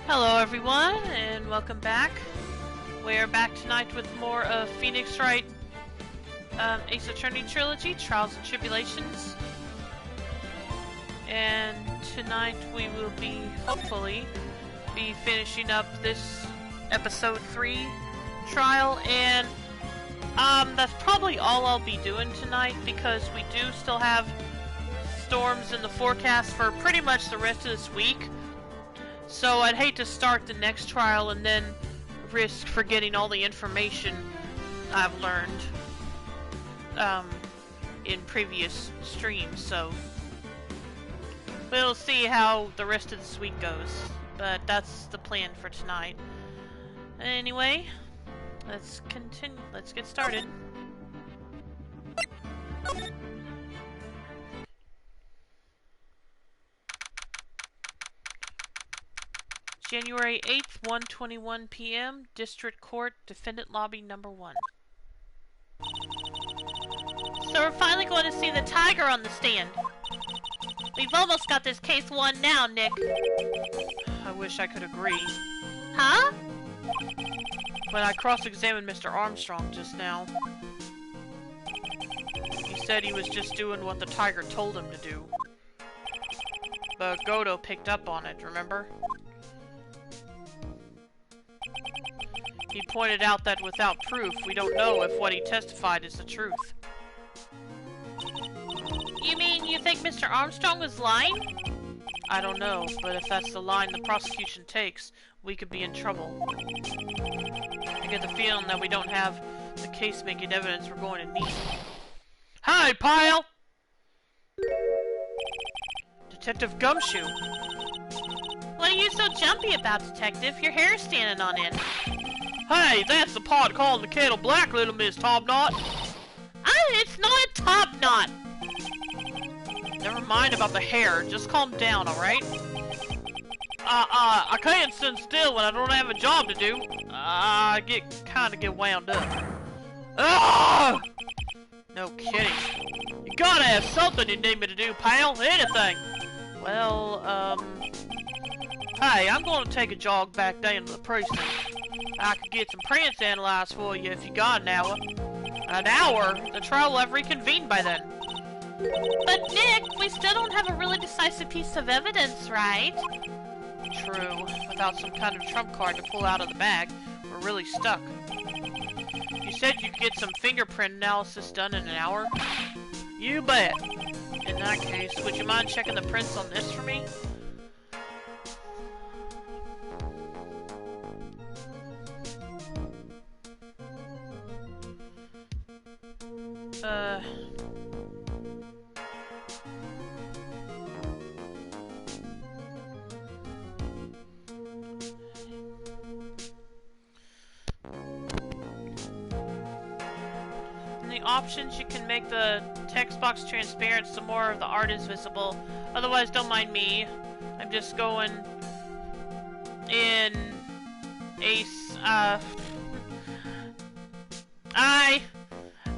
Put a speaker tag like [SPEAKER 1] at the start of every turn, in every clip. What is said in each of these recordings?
[SPEAKER 1] Hello everyone, and welcome back. We're back tonight with more of Phoenix Wright Ace Attorney Trilogy, Trials and Tribulations. And tonight we will be, hopefully, finishing up this episode 3 trial, and that's probably all I'll be doing tonight because we do still have storms in the forecast for pretty much the rest of this week. So I'd hate to start the next trial and then risk forgetting all the information I've learned in previous streams, so we'll see how the rest of this week goes, but that's the plan for tonight. Anyway, let's continue. Let's get started. January 8th, 1:21 p.m., District Court, Defendant Lobby Number 1. So we're finally going to see the tiger on the stand. We've almost got this case won now, Nick. I wish I could agree. Huh? When I cross-examined Mr. Armstrong just now, he said he was just doing what the tiger told him to do. But Godo picked up on it, remember? He pointed out that without proof, we don't know if what he testified is the truth. You mean you think Mr. Armstrong was lying? I don't know, but if that's the line the prosecution takes, we could be in trouble. I get the feeling that we don't have the case-making evidence we're going to need. Hi, pile! Detective Gumshoe. What are you so jumpy about, Detective? Your hair's standing on end. Hey, that's the pot calling the kettle black, little Miss Topknot. It's not a topknot. Never mind about the hair. Just calm down, alright? I can't sit still when I don't have a job to do. I kinda get wound up. Ah! No kidding. You gotta have something you need me to do, pal. Anything. Well, hey, I'm gonna take a jog back down to the precinct. I could get some prints analyzed for you if you got an hour. An hour? The trial will have reconvened by then. But Nick, we still don't have a really decisive piece of evidence, right? True. Without some kind of trump card to pull out of the bag, we're really stuck. You said you could get some fingerprint analysis done in an hour? You bet. In that case, would you mind checking the prints on this for me? In the options, you can make the text box transparent so more of the art is visible. Otherwise, don't mind me. I'm just going in Ace, I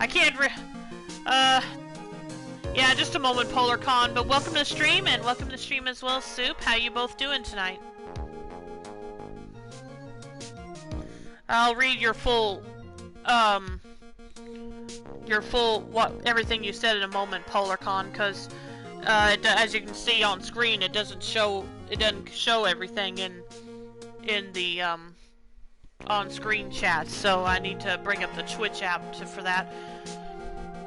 [SPEAKER 1] can't yeah, just a moment, PolarCon, but welcome to the stream, and welcome to the stream as well, Soup. How you both doing tonight? I'll read your full, everything you said in a moment, PolarCon, because, as you can see on screen, it doesn't show everything in the, on-screen chat, so I need to bring up the Twitch app for that.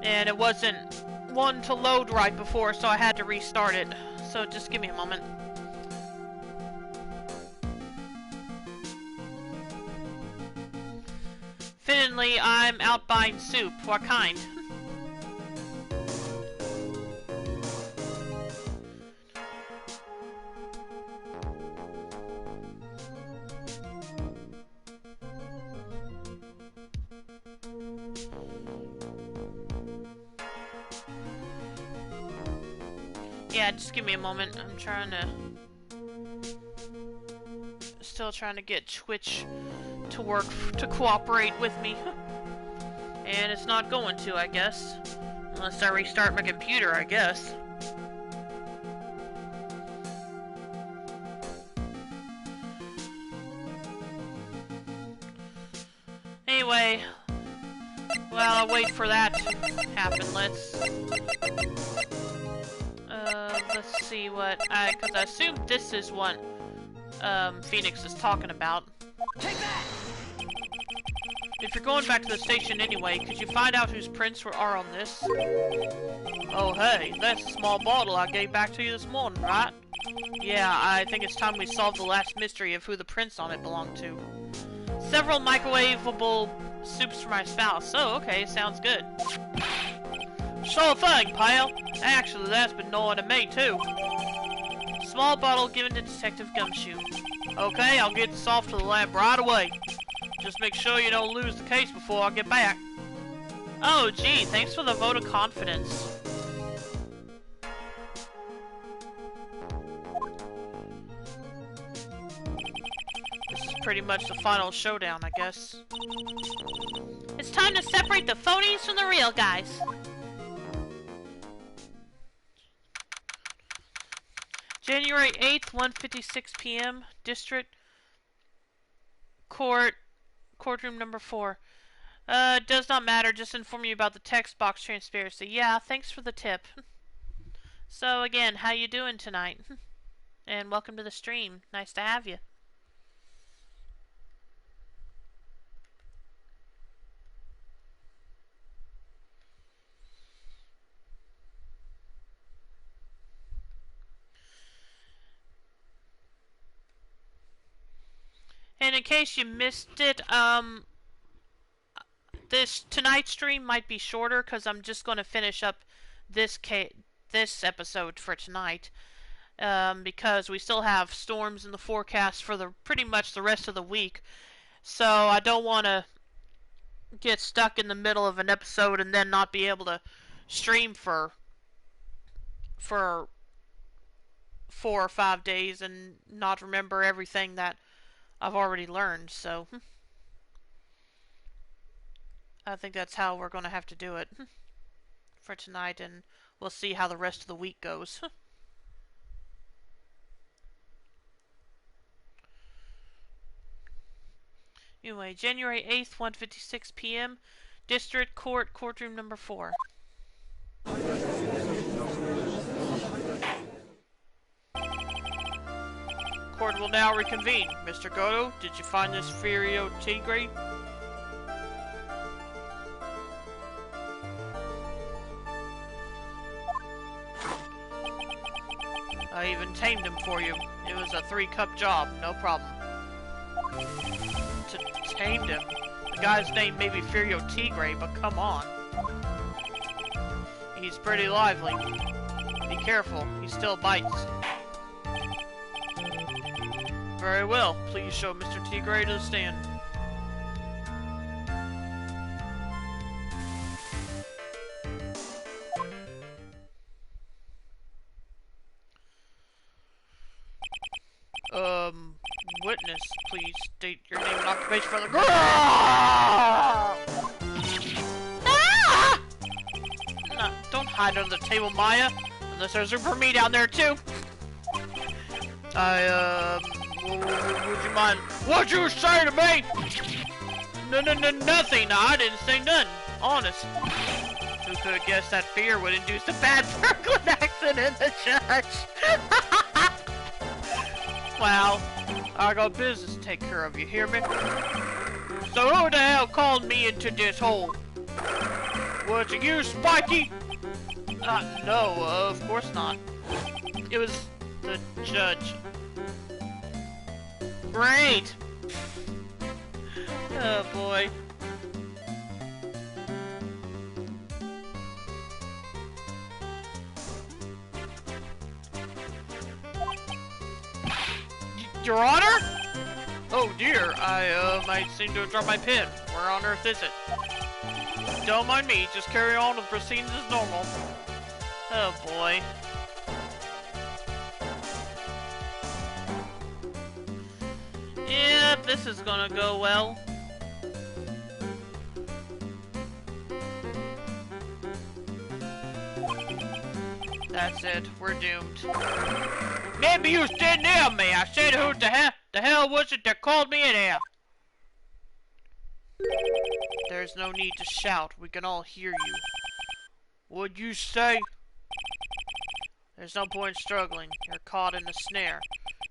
[SPEAKER 1] And it wasn't one to load right before, so I had to restart it. So just give me a moment. Fittingly, I'm out buying soup. What kind? Yeah, just give me a moment. I'm trying to... Still trying to get Twitch to work, to cooperate with me. And it's not going to, I guess. Unless I restart my computer, I guess. Anyway, well, I'll wait for that to happen. Let's see what because I assume this is what Phoenix is talking about.
[SPEAKER 2] Take that!
[SPEAKER 1] If you're going back to the station anyway, could you find out whose prints are on this? Oh hey, that's a small bottle I gave back to you this morning, right? Yeah, I think it's time we solve the last mystery of who the prints on it belong to. Several microwavable soups for my spouse. Oh, okay, sounds good. Sure thing, pal. Actually, that's been annoying to me, too. Small bottle given to Detective Gumshoe. Okay, I'll get this off to the lab right away. Just make sure you don't lose the case before I get back. Oh, gee, thanks for the vote of confidence. This is pretty much the final showdown, I guess. It's time to separate the phonies from the real guys. January 8th, 1:56 p.m. District Court, courtroom number 4. Does not matter, just inform you about the text box transparency. Yeah, thanks for the tip. So again, how you doing tonight? And welcome to the stream. Nice to have you. And in case you missed it, this tonight's stream might be shorter because I'm just going to finish up this episode for tonight, because we still have storms in the forecast for pretty much the rest of the week. So I don't want to get stuck in the middle of an episode and then not be able to stream for 4 or 5 days and not remember everything that I've already learned, so I think that's how we're going to have to do it for tonight, and we'll see how the rest of the week goes. Anyway, January 8th, 1:56 p.m. District Court, courtroom number 4. Court will now reconvene. Mr. Goto, did you find this Furio Tigre? I even tamed him for you. It was a 3-cup job, no problem. Tamed him? The guy's name may be Furio Tigre, but come on. He's pretty lively. Be careful, he still bites. Very well. Please show Mr. Tigre to the stand. Witness, please state your name and occupation for the girl. Ah! No, don't hide under the table, Maya. Unless there's room for me down there too. Would you mind? What'd you say to me? Nothing. I didn't say nothing. Honest. Who could have guessed that fear would induce a bad Brooklyn accent in the judge? Wow. I got business to take care of, you hear me? So who the hell called me into this hole? Was it you, Spiky? No, of course not. It was the judge. Great! Oh boy. Your Honor? Oh dear, I might seem to have dropped my pen. Where on earth is it? Don't mind me, just carry on with proceedings as normal. Oh boy. Yep, this is gonna go well. That's it, we're doomed. Maybe you didn't hear me. I said who the hell was it that called me in here? There's no need to shout. We can all hear you. What'd you say? There's no point in struggling. You're caught in the snare.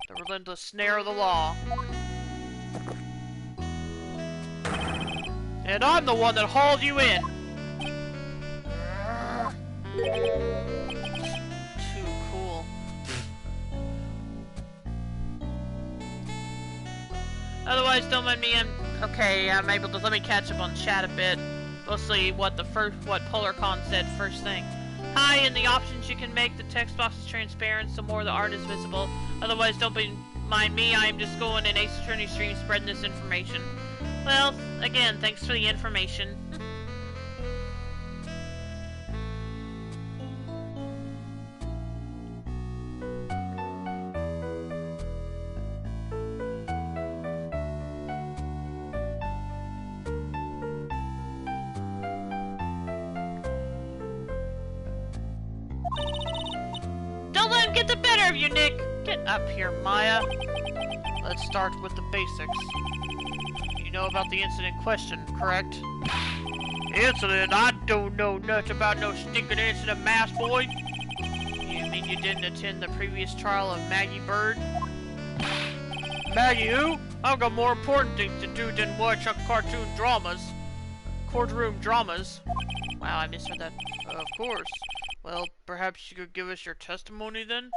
[SPEAKER 1] The relentless snare of the law. And I'm the one that hauled you in! Too cool. Otherwise, don't mind me. I'm able to let me catch up on chat a bit. Mostly what PolarCon said first thing. Hi, in the options you can make the text box is transparent so more of the art is visible. Otherwise, don't mind me. I am just going in Ace Attorney stream spreading this information. Well, again, thanks for the information. Don't let him get the better of you, Nick! Get up here, Maya. Let's start with the basics. You know about the incident in question, correct? Incident? I don't know nothing about no stinking incident, mass boy. You mean you didn't attend the previous trial of Maggie Bird? Maggie who? I've got more important things to do than watch courtroom dramas. Wow, I misread that. Of course. Well, perhaps you could give us your testimony then?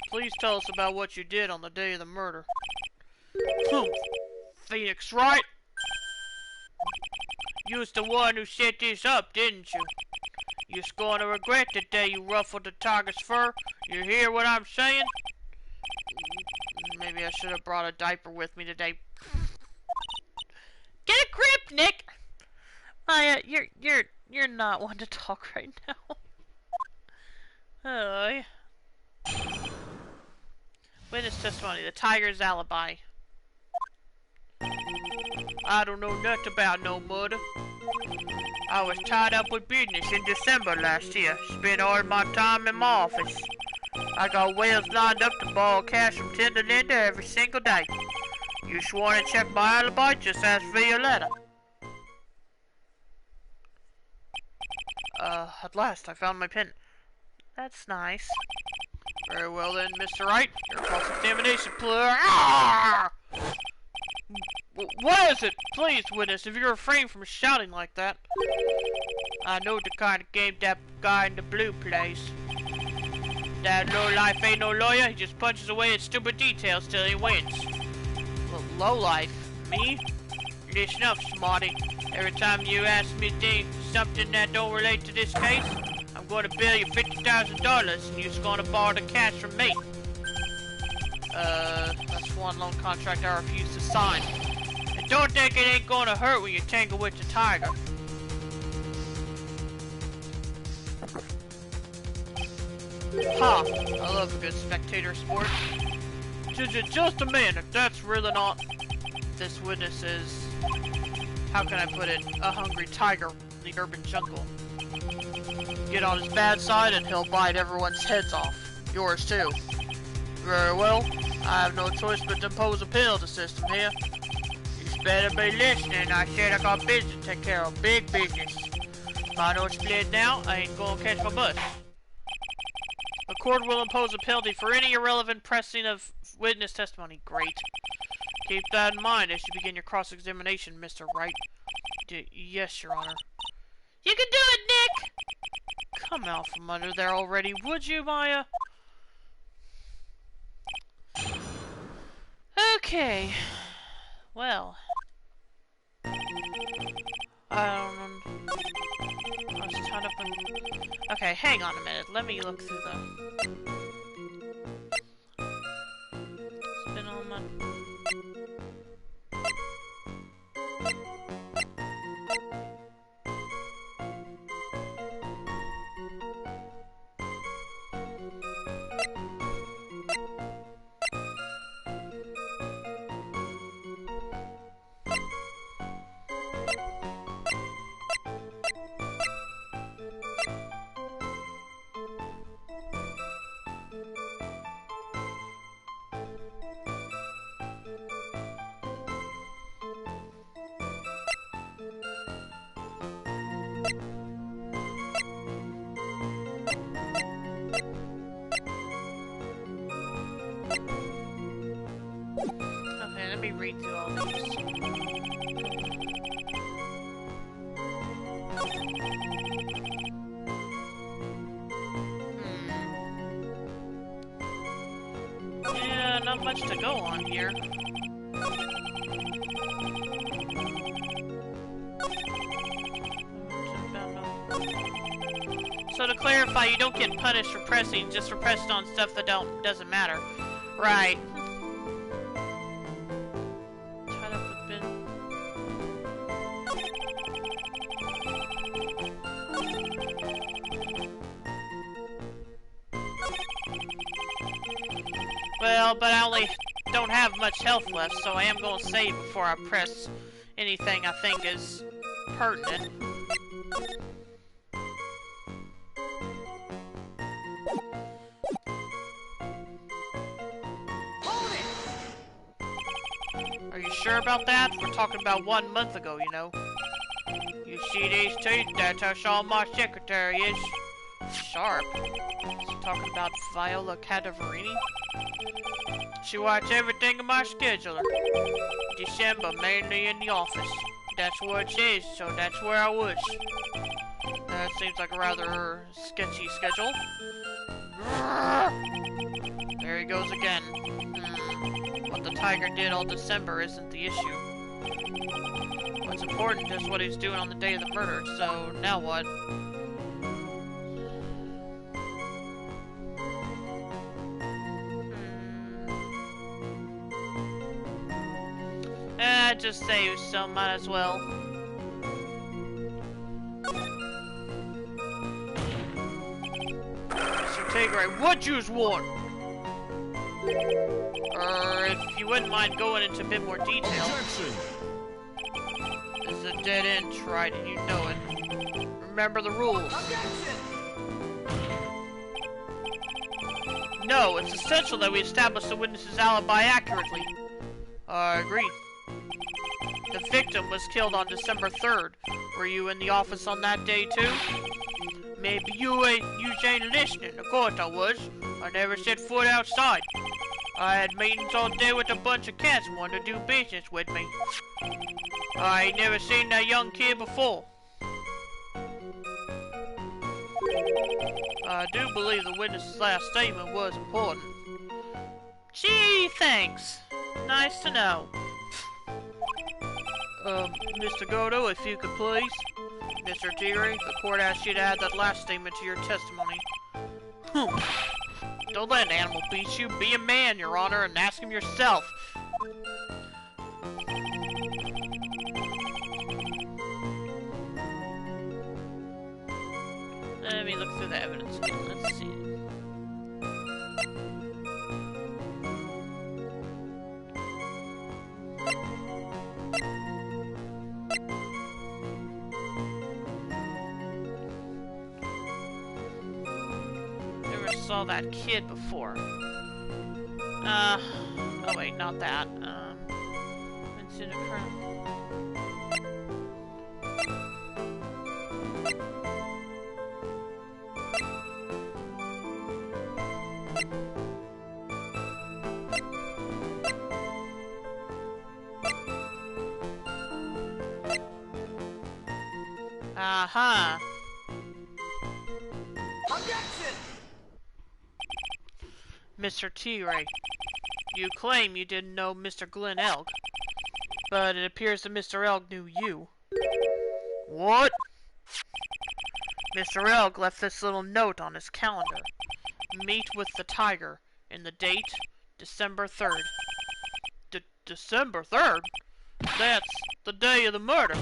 [SPEAKER 1] Please tell us about what you did on the day of the murder. Phoenix, right? You was the one who set this up, didn't you? You're going to regret the day you ruffled the tiger's fur. You hear what I'm saying? Maybe I should have brought a diaper with me today. Get a grip, Nick! Maya, you're not one to talk right now. Oh. Witness testimony, the tiger's alibi. I don't know nothing about no murder. I was tied up with business in December last year. Spent all my time in my office. I got whales lined up to borrow cash from Tim to Linda every single day. You sworn to check my alibi? Just ask for your letter. At last I found my pen. That's nice. Very well then, Mr. Wright. Your cross-examination, What is it? Please, witness, if you refrain from shouting like that. I know the kind of game that guy in the blue plays. That lowlife ain't no lawyer, he just punches away at stupid details till he wins. Lowlife? Me? Listen up, smarty. Every time you ask me something that don't relate to this case, I'm going to bill you $50,000 and you're just going to borrow the cash from me. That's one loan contract I refuse to sign. And don't think it ain't going to hurt when you tangle with the tiger. Ha! I love a good spectator sport. Just a minute, that's really not... This witness is... How can I put it? A hungry tiger in the urban jungle. Get on his bad side and he'll bite everyone's heads off. Yours too. Very well. I have no choice but to impose a penalty system here. You better be listening. I said I got business to take care of. Big business. If I don't split now, I ain't gonna catch my bus. The court will impose a penalty for any irrelevant pressing of witness testimony. Great. Keep that in mind as you begin your cross-examination, Mr. Wright. Yes, Your Honor. You can do it, Nick! Come out from under there already, would you, Maya? Okay. Well. I was tied up in... Okay, hang on a minute. Let me look through the... Spin on my... me read through all these. Yeah, not much to go on here. So to clarify, you don't get punished for pressing, just for pressing on stuff that doesn't matter. Right. Tied up with bin. Well, but I only don't have much health left, so I am going to save before I press anything I think is pertinent. Are you sure about that? We're talking about 1 month ago, you know. You see these teeth? That's how sharp my secretary is. Sharp? Is he talking about Viola Cadaverini? She watches everything in my scheduler. December, mainly in the office. That's where it is, so that's where I was. That seems like a rather sketchy schedule. There he goes again. What the tiger did all December isn't the issue. What's important is what he's doing on the day of the murder, so now what? Just saves, so might as well. Mr. Tigray, what yous want? If you wouldn't mind going into a bit more detail. Objection. This is a dead end, Wright, and you know it. Remember the rules. Objection. No, it's essential that we establish the witness's alibi accurately. I agree. The victim was killed on December 3rd. Were you in the office on that day too? Maybe you ain't listening. Of course I was. I never set foot outside. I had meetings all day with a bunch of cats who wanted to do business with me. I ain't never seen that young kid before. I do believe the witness's last statement was important. Gee, thanks. Nice to know. Mr. Godo, if you could please. Mr. Tigray, the court asked you to add that last statement to your testimony. Don't let an animal beat you. Be a man, Your Honor, and ask him yourself. Let me look through the evidence again. Let's see. Saw that kid before. Oh wait, not that. Incident occurred. Aha. Objection! Mr. Tigray, you claim you didn't know Mr. Glenn Elg, but it appears that Mr. Elg knew you. What? Mr. Elg left this little note on his calendar. Meet with the tiger, and the date, December 3rd. December 3rd? That's the day of the murder.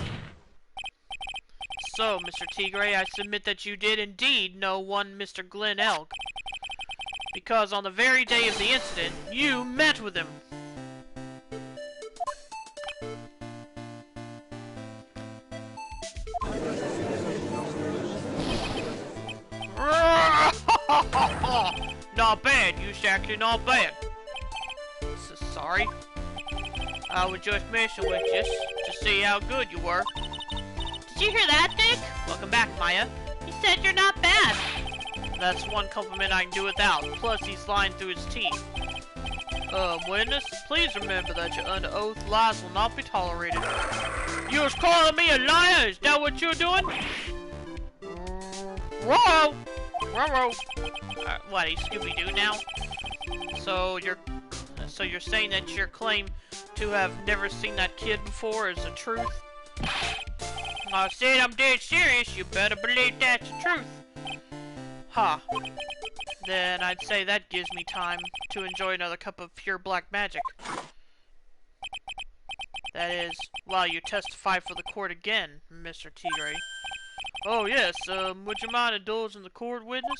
[SPEAKER 1] So, Mr. Tigray, I submit that you did indeed know one Mr. Glenn Elg. Because on the very day of the incident, you met with him. Not bad, you actually not bad. So sorry. I was just messing with you to see how good you were. Did you hear that, Dick? Welcome back, Maya. He said you're not bad. That's one compliment I can do without. Plus, he's lying through his teeth. Witness, please remember that you're under oath. Lies will not be tolerated. You was calling me a liar? Is that what you're doing? Whoa! Whoa! What, you Scooby-Doo now? So you're saying that your claim to have never seen that kid before is the truth? I said I'm dead serious. You better believe that's the truth. Huh. Then I'd say that gives me time to enjoy another cup of pure black magic. That is, while you testify for the court again, Mr. Tigre. Oh yes, would you mind indulging the court, witness?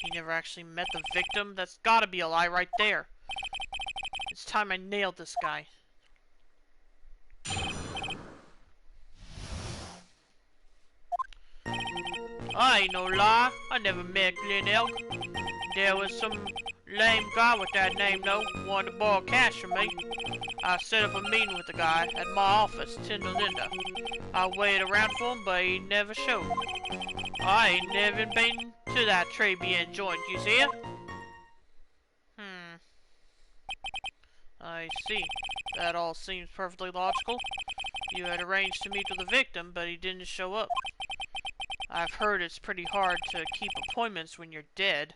[SPEAKER 1] He never actually met the victim? That's gotta be a lie right there. It's time I nailed this guy. I ain't no lie. I never met Glen Elk. There was some lame guy with that name, though, wanted to borrow cash from me. I set up a meeting with the guy at my office, Tinder Linda. I waited around for him, but he never showed. I ain't never been to that Tribulations joint, you see it? I see. That all seems perfectly logical. You had arranged to meet with the victim, but he didn't show up. I've heard it's pretty hard to keep appointments when you're dead.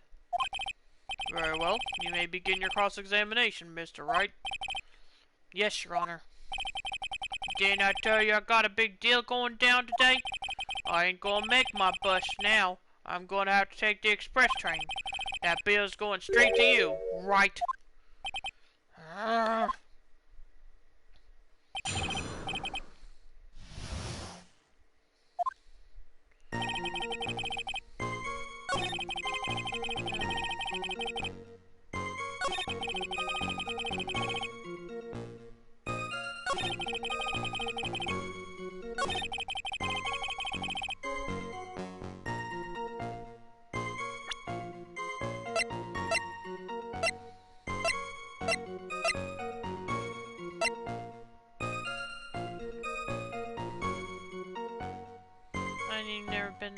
[SPEAKER 1] Very well. You may begin your cross-examination, Mr. Wright. Yes, Your Honor. Didn't I tell you I got a big deal going down today? I ain't gonna make my bus now. I'm gonna have to take the express train. That bill's going straight to you, Wright. I've never been...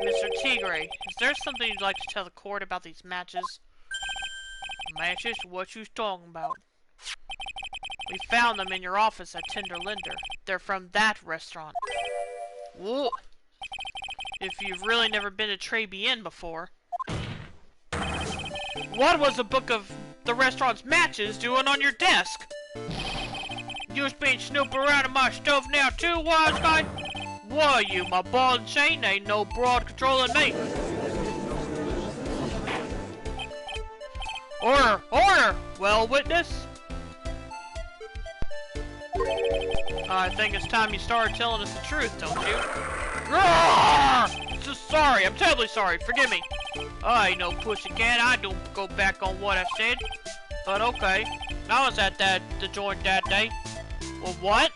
[SPEAKER 1] Mr. Tigre, is there something you'd like to tell the court about these matches? Matches? What you talking about? We found them in your office at Tinder Linder. They're from that restaurant. Whoa! If you've really never been to Tribulations before. What was the book of the restaurant's matches doing on your desk? You've been snooping around in my stuff now too, wise guy? What are you, my ball and chain? Ain't no broad controlling me. Order! Order! Well, witness? I think it's time you started telling us the truth, don't you? Just sorry, I'm terribly sorry, forgive me. I ain't no pussycat, I don't go back on what I said. But okay, I was at the joint that day. Well, what?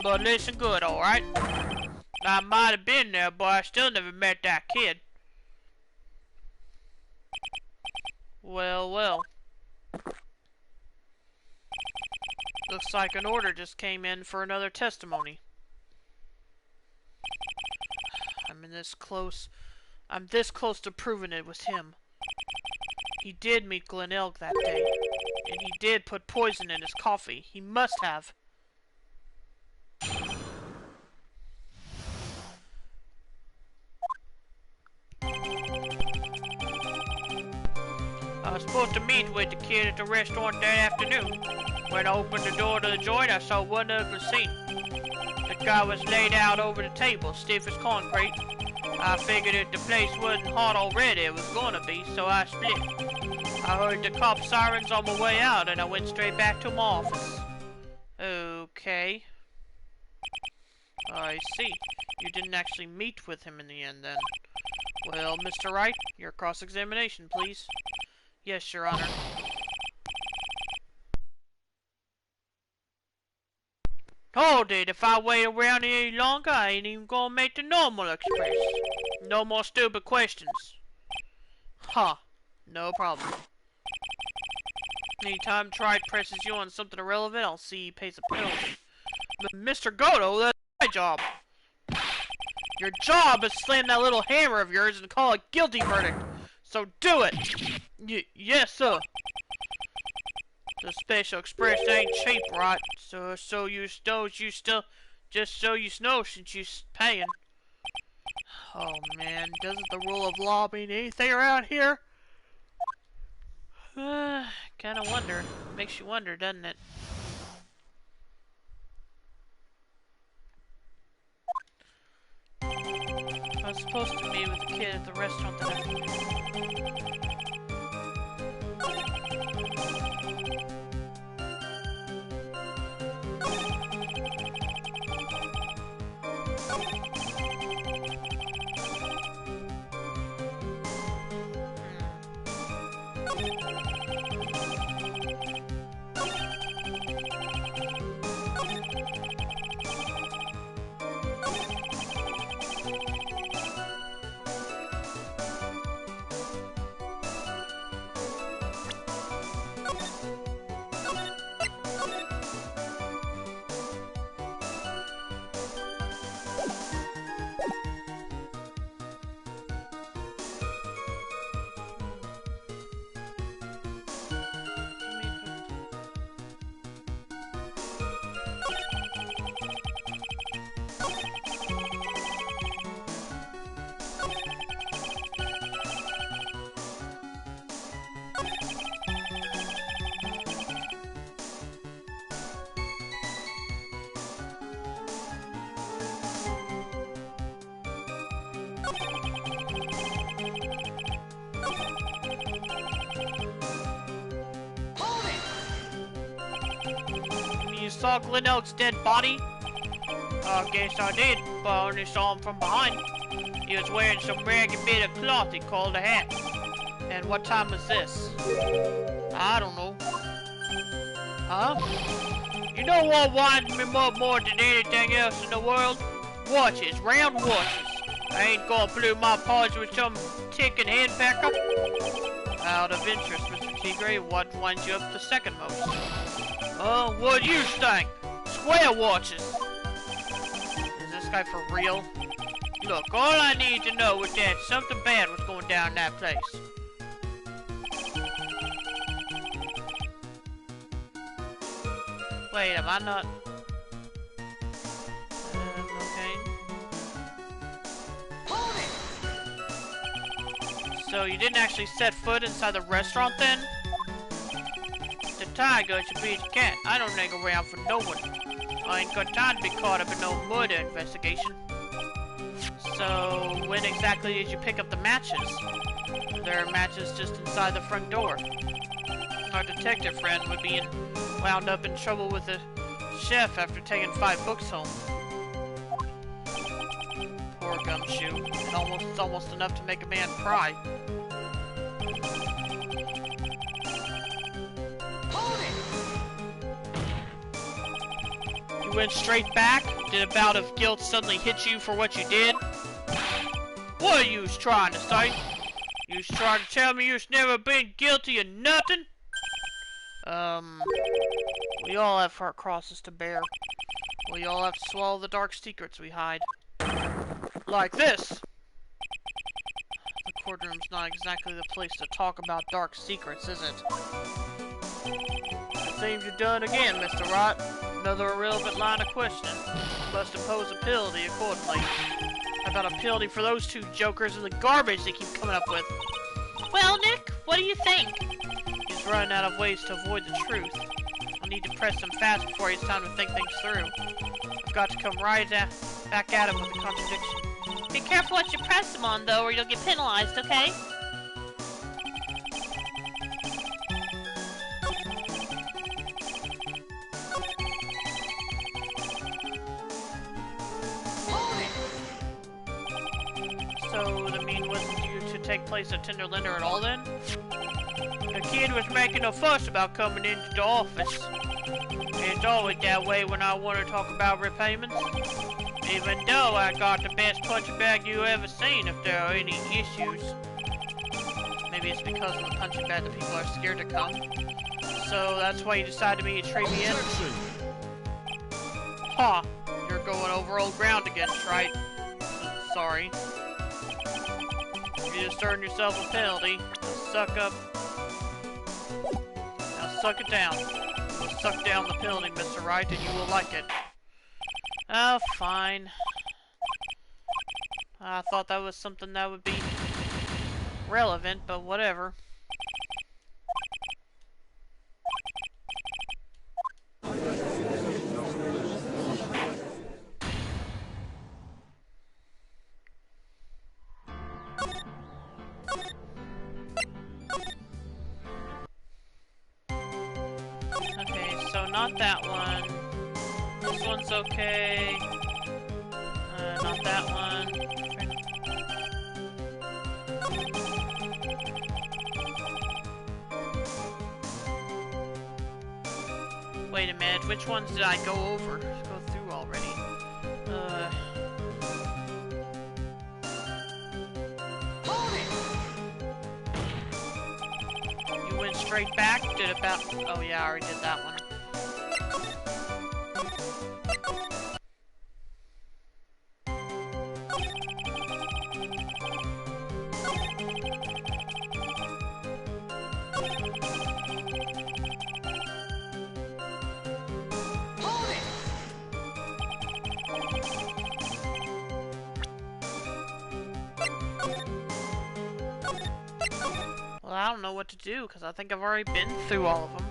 [SPEAKER 1] But listen good, alright? I might have been there, but I still never met that kid. Well, well. Looks like an order just came in for another testimony. I'm this close to proving it was him. He did meet Glen Elk that day, and he did put poison in his coffee. He must have. I was supposed to meet with the kid at the restaurant that afternoon. When I opened the door to the joint, I saw one ugly scene. The guy was laid out over the table, stiff as concrete. I figured if the place wasn't hot already, it was gonna be, so I split. I heard the cop sirens on my way out, and I went straight back to my office. Okay. I see. You didn't actually meet with him in the end, then. Well, Mr. Wright, your cross-examination, please. Yes, Your Honor. Hold it, if I wait around any longer, I ain't even gonna make the normal express. No more stupid questions. Huh. No problem. Anytime Wright presses you on something irrelevant, I'll see he pays a penalty. Mr. Goto, that's my job. Your job is to slam that little hammer of yours and call a guilty verdict. So do it! Yes, sir. The special express ain't cheap, right? So you know since you're paying. Oh man, doesn't the rule of law mean anything around here? Kinda wonder. Makes you wonder, doesn't it? I was supposed to meet with the kid at the restaurant that afternoon. You saw Glen Elk's dead body? Guess I did, but I only saw him from behind. He was wearing some ragged bit of cloth he called a hat. And what time was this? I don't know. Huh? You know what winds me up more than anything else in the world? Watches, round watches. I ain't gonna blow my paws with some ticking handpacker. Out of interest, Mr. Tigre, what winds you up the second most? What do you think? Square watches. Is this guy for real? Look, all I need to know is that something bad was going down in that place. Wait, am I not? Okay. So you didn't actually set foot inside the restaurant then? The tiger should be the cat. I don't hang around for no one. I ain't got time to be caught up in no murder investigation. So, when exactly did you pick up the matches? There are matches just inside the front door. Our detective friend would be wound up in trouble with the chef after taking 5 books home. Poor gumshoe. It's almost enough to make a man cry. You went straight back? Did a bout of guilt suddenly hit you for what you did? What are you trying to say? You trying to tell me you've never been guilty of nothing? We all have our crosses to bear. We all have to swallow the dark secrets we hide. Like this! The courtroom's not exactly the place to talk about dark secrets, is it? It seems you've done again, Mr. Wright. Another irrelevant line of questioning. Must impose a penalty accordingly. How about a penalty for those 2 jokers and the garbage they keep coming up with? Well, Nick, what do you think? He's running out of ways to avoid the truth. I need to press him fast before he has time to think things through. I've got to come right back at him with a contradiction. Be careful what you press him on, though, or you'll get penalized, okay? So, the mean wasn't due to take place at Tenderlander at all, then? The kid was making a fuss about coming into the office. It's always that way when I want to talk about repayments. Even though I got the best punching bag you ever seen, if there are any issues. Maybe it's because of the punching bag that people are scared to come. So that's why you decided to be a Trilogy. Ha! You're going over old ground again, Wright. Sorry. You just earned yourself a penalty. Now suck up. Now suck it down. You'll suck down the penalty, Mr. Wright, and you will like it. Oh, fine. I thought that was something that would be relevant, but whatever. Okay, so not that one. This one's okay. Not that one. Wait a minute, which ones did I go over? Go through already. You went straight back? Did about... Oh yeah, I already did that one. Well, I don't know what to do, because I think I've already been through all of them.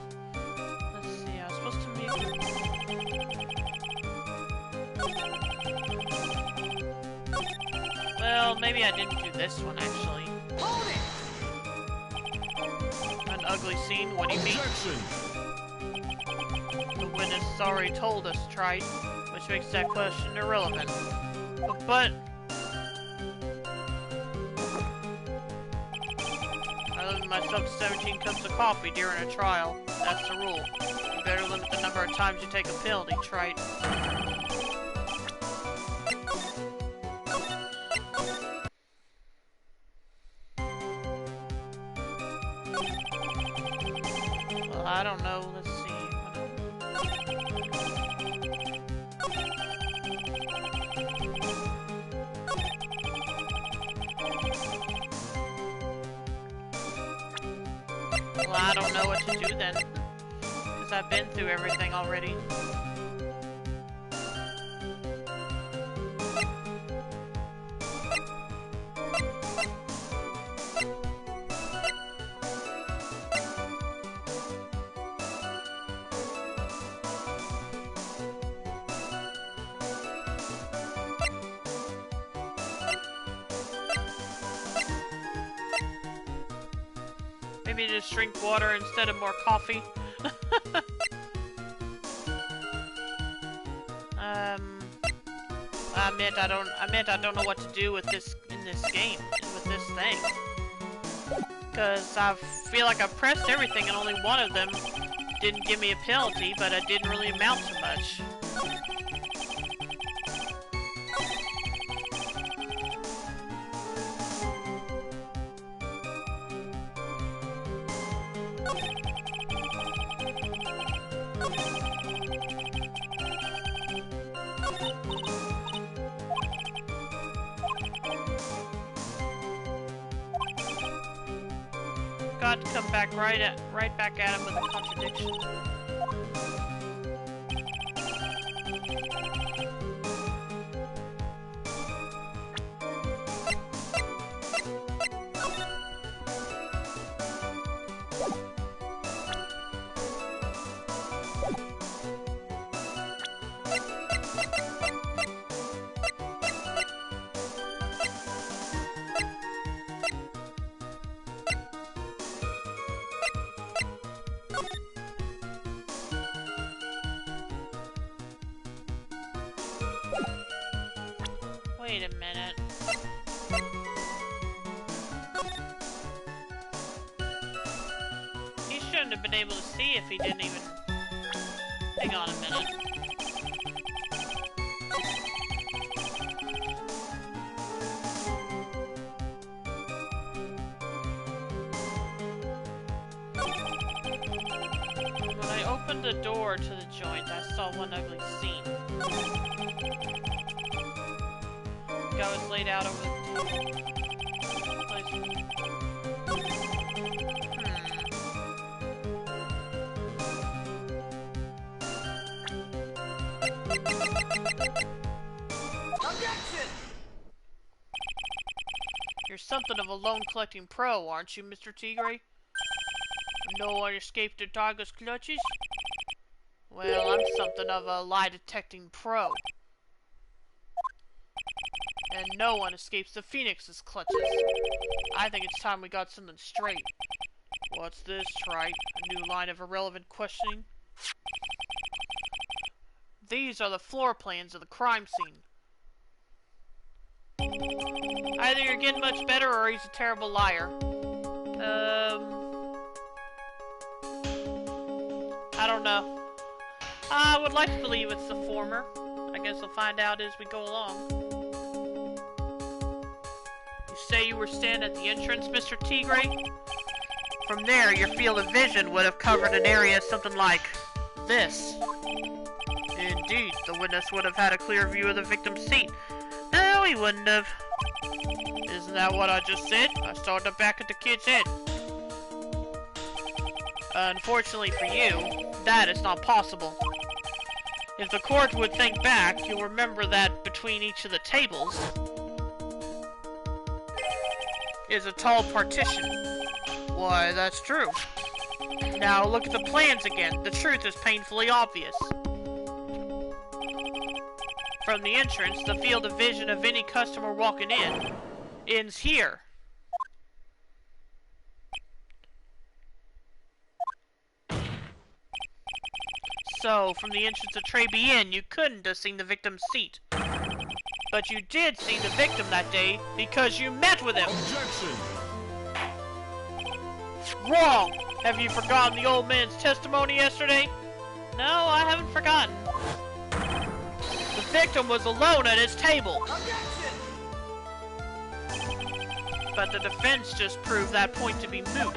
[SPEAKER 1] Let's see, I was supposed to meet... Well, maybe I didn't do this one, actually. An ugly scene? What do you mean? The witness has already told us, Wright, which makes that question irrelevant. But... myself to 17 cups of coffee during a trial. That's the rule. You better limit the number of times you take a penalty, Wright. Well, I don't know. Let's see. Well, I don't know what to do then, because I've been through everything already. Maybe just drink water instead of more coffee. I don't know what to do with this in this game, with this thing. Because I feel like I pressed everything and only one of them didn't give me a penalty, but it didn't really amount to much. Got to come back right back at him with a contradiction. Wait a minute. He shouldn't have been able to see if he didn't even... Hang on a minute. When I opened the door to the joint, I saw one ugly scene. The guy was laid out over the You're something of a loan-collecting pro, aren't you, Mr. Tigre? No one escaped the Tiger's clutches? Well, I'm something of a lie-detecting pro. And no one escapes the Phoenix's clutches. I think it's time we got something straight. What's this, Wright? A new line of irrelevant questioning? These are the floor plans of the crime scene. Either you're getting much better or he's a terrible liar. I don't know. I would like to believe it's the former. I guess we'll find out as we go along. You say you were standing at the entrance, Mr. Tigre? From there, your field of vision would have covered an area something like this. Indeed, the witness would have had a clear view of the victim's seat. No, he wouldn't have. Isn't that what I just said? I saw the back of the kid's head. Unfortunately for you, that is not possible. If the court would think back, you'll remember that between each of the tables is a tall partition. Why, that's true. Now look at the plans again. The truth is painfully obvious. From the entrance, the field of vision of any customer walking in ends here. So, from the entrance of Tribulations, you couldn't have seen the victim's seat. But you did see the victim that day because you met with him.
[SPEAKER 2] Objection!
[SPEAKER 1] Wrong! Have you forgotten the old man's testimony yesterday? No, I haven't forgotten. The victim was alone at his table.
[SPEAKER 2] Objection!
[SPEAKER 1] But the defense just proved that point to be moot.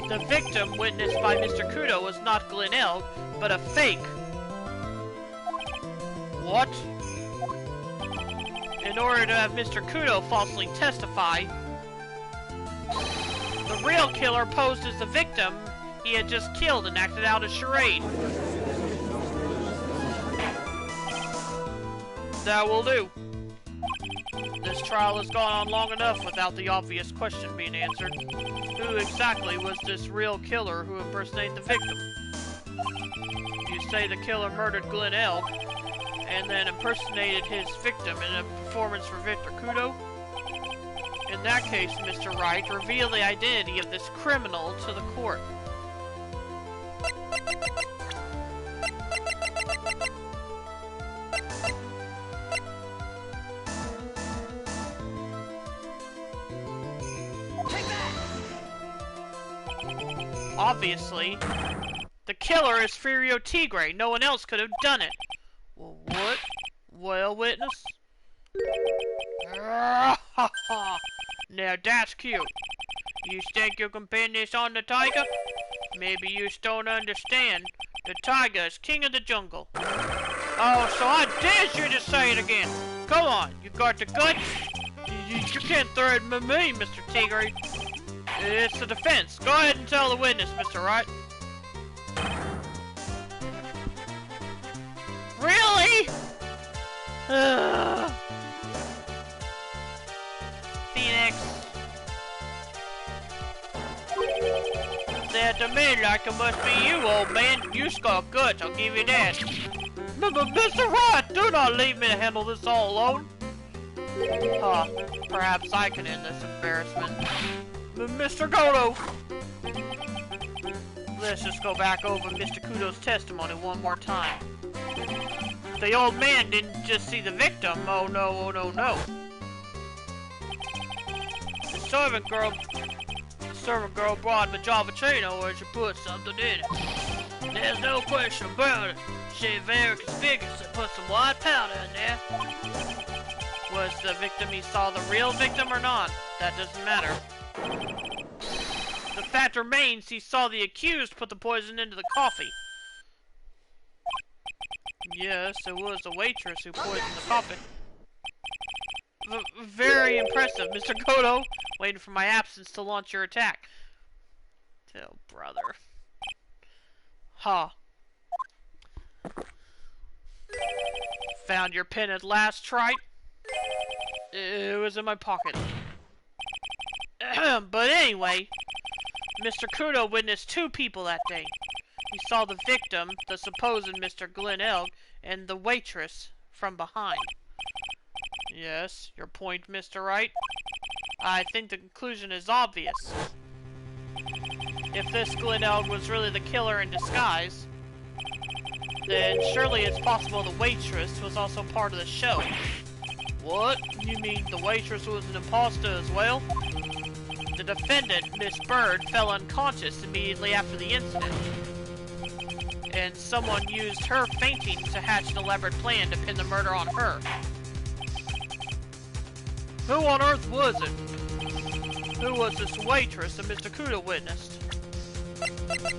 [SPEAKER 1] The victim witnessed by Mr. Kudo was not Glen Elg, but a fake. What? In order to have Mr. Kudo falsely testify, the real killer posed as the victim he had just killed and acted out a charade. That will do. This trial has gone on long enough without the obvious question being answered. Who exactly was this real killer who impersonated the victim? You say the killer murdered Glen Elg and then impersonated his victim in a performance for Victor Kudo? In that case, Mr. Wright, reveal the identity of this criminal to the court. Obviously, the killer is Furio Tigre. No one else could have done it. Well, what? Well, witness? Now that's cute. You think you can pin this on the tiger? Maybe you don't understand. The tiger is king of the jungle. Oh, so I dare you to say it again. Go on, you got the guts? You can't threaten me, Mr. Tigre. It's the defense. Go ahead and tell the witness, Mr. Wright. Really? Phoenix. Said to me like it must be you, old man. You got guts, I'll give you that. But Mr. Wright, do not leave me to handle this all alone. Huh, perhaps I can end this embarrassment. Mr. Goto! Let's just go back over Mr. Kudo's testimony one more time. The old man didn't just see the victim. Oh no, oh no, no. The servant girl brought him a Javachino where she put something in it. There's no question about it. She very conspicuous and put some white powder in there. Was the victim he saw the real victim or not? That doesn't matter. The fact remains he saw the accused put the poison into the coffee. Yes, it was the waitress who poisoned the coffee. Very impressive, Mr. Goto. Waiting for my absence to launch your attack. Oh, brother. Huh. Found your pen at last, Wright? It was in my pocket. But anyway, Mr. Kudo witnessed two people that day. He saw the victim, the supposed Mr. Glenn Elg, and the waitress from behind. Yes, your point, Mr. Wright. I think the conclusion is obvious. If this Glenn Elg was really the killer in disguise, then surely it's possible the waitress was also part of the show. What? You mean the waitress was an imposter as well? The defendant, Miss Bird, fell unconscious immediately after the incident. And someone used her fainting to hatch an elaborate plan to pin the murder on her. Who on earth was it? Who was this waitress that Mr. Kudo witnessed?
[SPEAKER 2] Take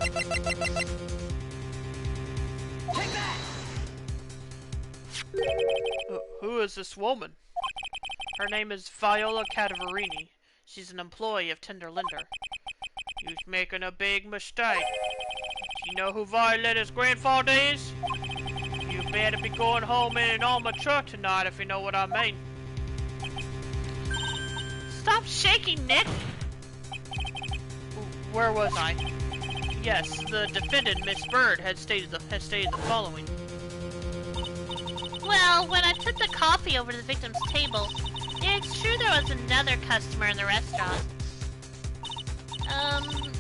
[SPEAKER 2] that!
[SPEAKER 1] Who is this woman? Her name is Viola Cadavarini. She's an employee of Tender Linder. You're making a big mistake. You know who Violetta's grandfather is? You better be going home in an armored truck tonight if you know what I mean. Stop shaking, Nick! Where was I? Yes, the defendant, Miss Bird, had stated the following.
[SPEAKER 3] Well, when I took the coffee over to the victim's table, it's true there was another customer in the restaurant.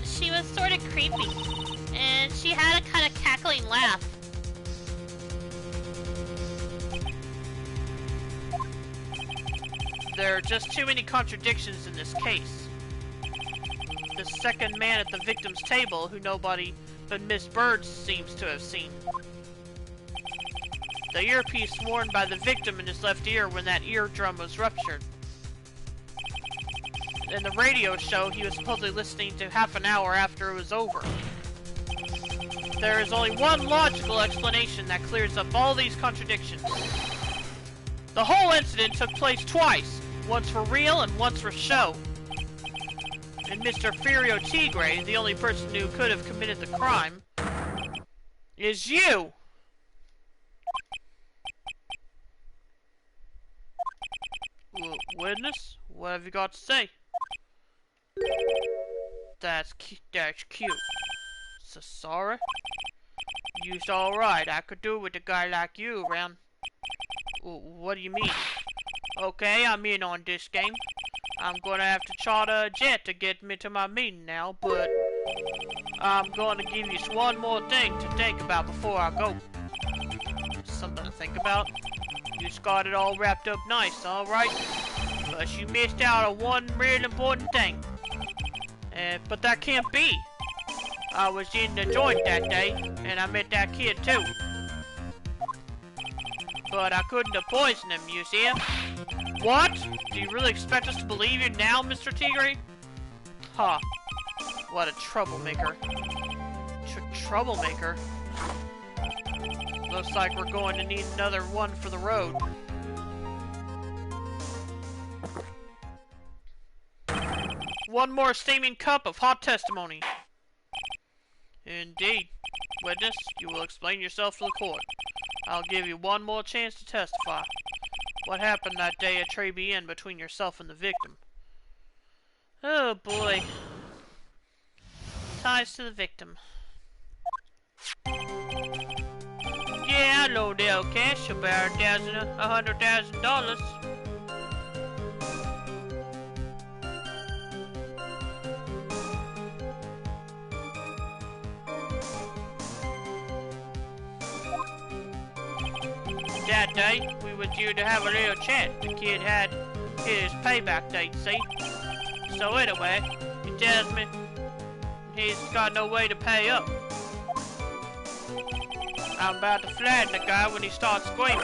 [SPEAKER 3] She was sort of creepy, and she had a kind of cackling laugh.
[SPEAKER 1] There are just too many contradictions in this case. The second man at the victim's table, who nobody but Miss Bird seems to have seen. The earpiece worn by the victim in his left ear when that eardrum was ruptured. And the radio show he was supposedly listening to half an hour after it was over. There is only one logical explanation that clears up all these contradictions. The whole incident took place twice, once for real and once for show. And Mr. Furio Tigre, the only person who could have committed the crime, is you! Witness, what have you got to say? That's cute. So sorry? You's alright, I could do with a guy like you around. What do you mean? Okay, I'm in on this game. I'm gonna have to charter a jet to get me to my meeting now, but I'm gonna give you one more thing to think about before I go. Something to think about? You just got it all wrapped up nice, alright? But you missed out on one real important thing. But that can't be. I was in the joint that day, and I met that kid too. But I couldn't have poisoned him, you see? What? Do you really expect us to believe you now, Mr. Tigre? Huh. What a troublemaker. Troublemaker? Looks like we're going to need another one for the road. One more steaming cup of hot testimony. Indeed. Witness, you will explain yourself to the court. I'll give you one more chance to testify. What happened that day at Tribulations between yourself and the victim? Oh boy. Ties to the victim. Yeah, I know they'll cash about $100,000. That day, we were due to have a little chat. The kid had his payback date, see? So anyway, he tells me he's got no way to pay up. I'm about to flatten the guy when he starts screaming.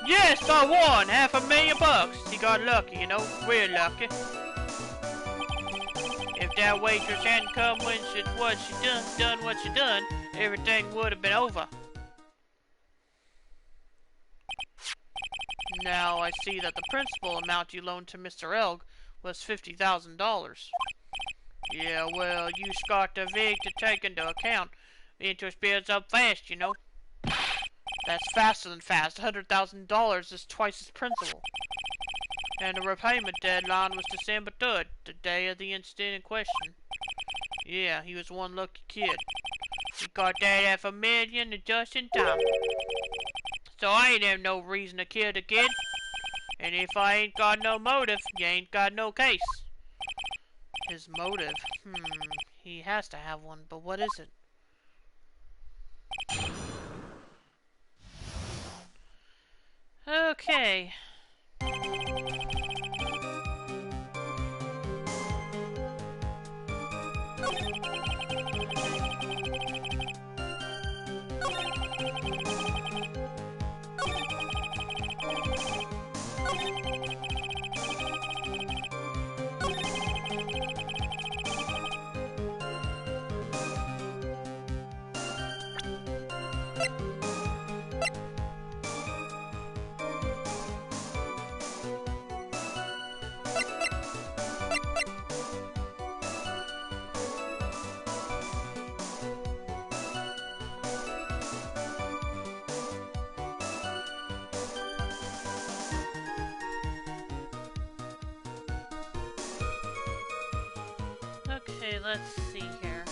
[SPEAKER 1] Yes, I won! $500,000! He got lucky, you know, real lucky. If that waitress hadn't come when she done what she done, everything would have been over. Now I see that the principal amount you loaned to Mr. Elg was $50,000. Yeah, well, you got the vig to take into account. The interest builds up fast, you know. That's faster than fast. $100,000 is twice his principal. And the repayment deadline was December 3rd, the day of the incident in question. Yeah, he was one lucky kid. He got that $500,000 just in time. So I ain't have no reason to kill the kid. And if I ain't got no motive, you ain't got no case. His motive? He has to have one, but what is it? Okay. Okay, let's see here.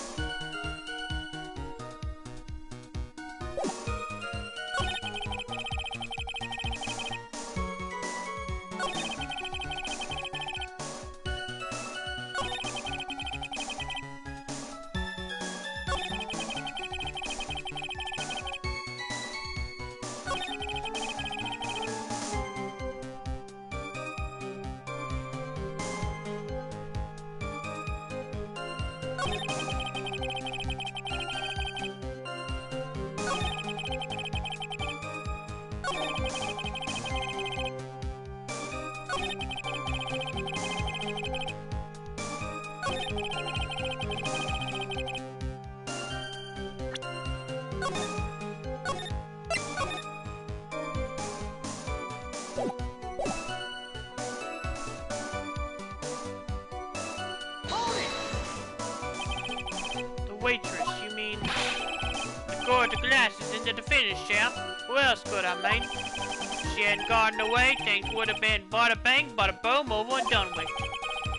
[SPEAKER 1] Waitress, you mean the girl with the glasses into the finish, yeah? Who else could I mean? If she hadn't gotten away, things would have been bada bang, bada boom, over and done with.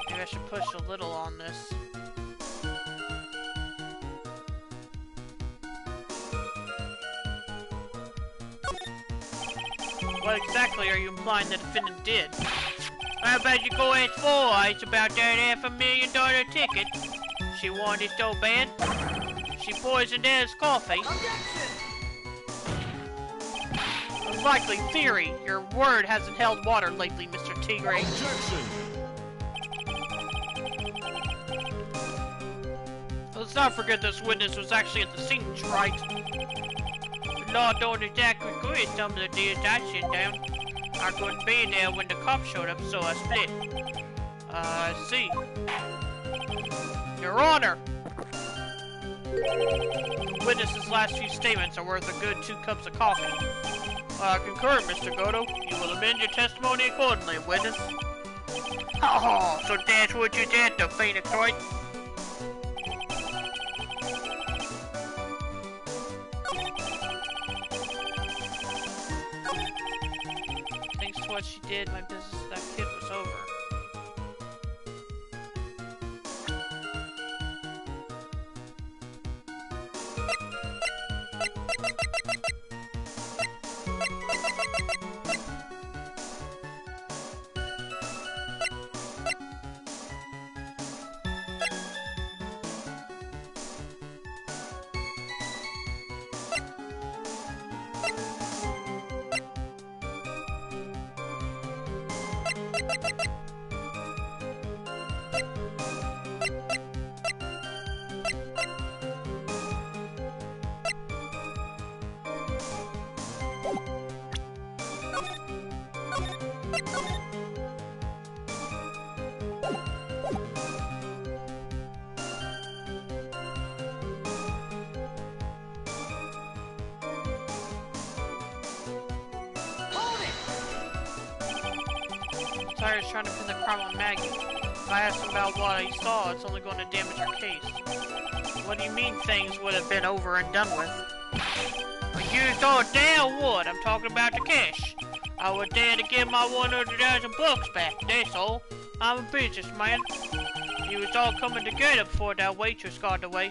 [SPEAKER 1] Maybe I should push a little on this. What exactly are you implying the defendant did? How about you go ask Four Eyes about that $500,000 ticket? She wanted it so bad, she poisoned his coffee. Unlikely theory. Your word hasn't held water lately, Mr. Tigre.
[SPEAKER 2] Objection!
[SPEAKER 1] Let's not forget this witness was actually at the scene, right? The law don't exactly agree with some of the deals I sent down. I couldn't be there when the cops showed up, so I split. I see. Your Honor! The witness's last few statements are worth a good 2 cups of coffee. I concur, Mr. Goto. You will amend your testimony accordingly, witness. Oh, so that's what you did to Phoenix, right? Thanks to what she did, my business with that kid was over. Tyler is trying to pin the crime on Maggie. If I ask him about what he saw, it's only going to damage our case. What do you mean things would have been over and done with? I used all damn wood. I'm talking about the cash. I was there to get my 100,000 bucks back, that's all. I'm a businessman. He was all coming together before that waitress got away.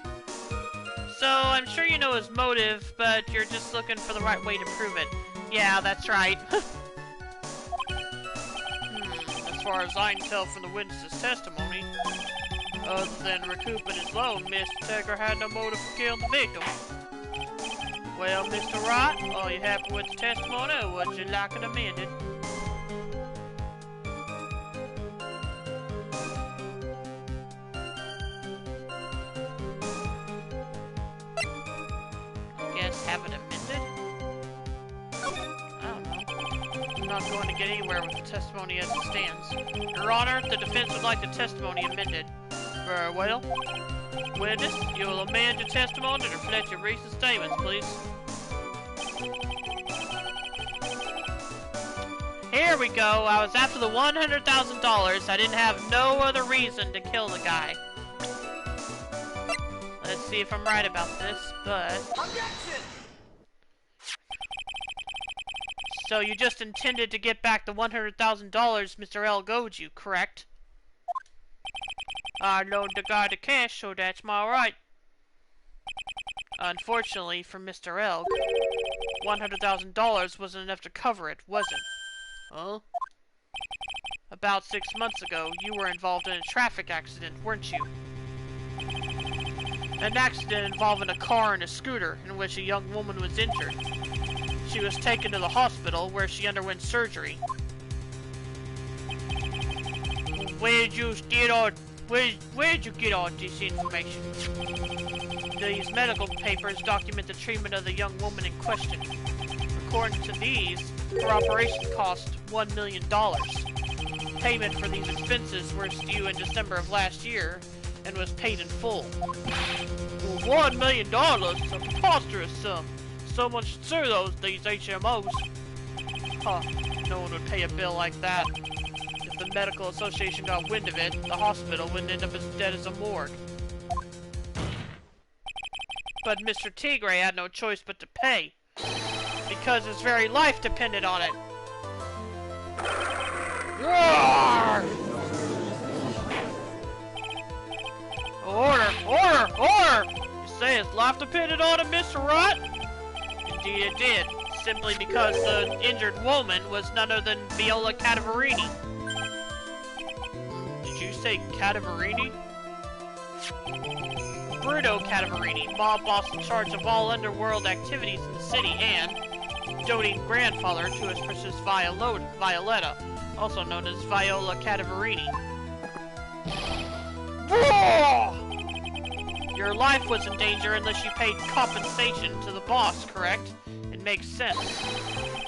[SPEAKER 1] So, I'm sure you know his motive, but you're just looking for the right way to prove it. Yeah, that's right. As far as I can tell from the witness's testimony, other than recouping his loan, Mr. Tegra had no motive for killing the victim. Well, Mr. Wright, are you happy with the testimony, or would you like it amended? Have it amended? I don't know. I'm not going to get anywhere with the testimony as it stands. Your Honor, the defense would like the testimony amended. Very well. Witness, you will amend your testimony to reflect your recent statements, please. Here we go. I was after the $100,000. I didn't have no other reason to kill the guy. Let's see if I'm right about this, but... Objection! So you just intended to get back the $100,000 Mr. L owed you, correct? I loaned the guy the cash, so that's my right. Unfortunately for Mr. L, $100,000 wasn't enough to cover it, was it? Huh? About 6 months ago, you were involved in a traffic accident, weren't you? An accident involving a car and a scooter, in which a young woman was injured. She was taken to the hospital, where she underwent surgery. Where'd you get all this information? These medical papers document the treatment of the young woman in question. According to these, her operation cost $1 million. Payment for these expenses was due in December of last year, and was paid in full. Well, $1 million? A preposterous sum. Someone should sue these HMOs. Huh, no one would pay a bill like that. If the medical association got wind of it, the hospital would end up as dead as a morgue. But Mr. Tigre had no choice but to pay, because his very life depended on it. Roar! Order! Order! Order! You say his life depended on it, Mr. Wright? Indeed it did, simply because the injured woman was none other than Viola Cadaverini. Did you say Cadaverini? Bruno Cadaverini, mob boss in charge of all underworld activities in the city, and doting grandfather to his Princess Violetta, also known as Viola Cadaverini. Your life was in danger unless you paid compensation to the boss, correct? It makes sense.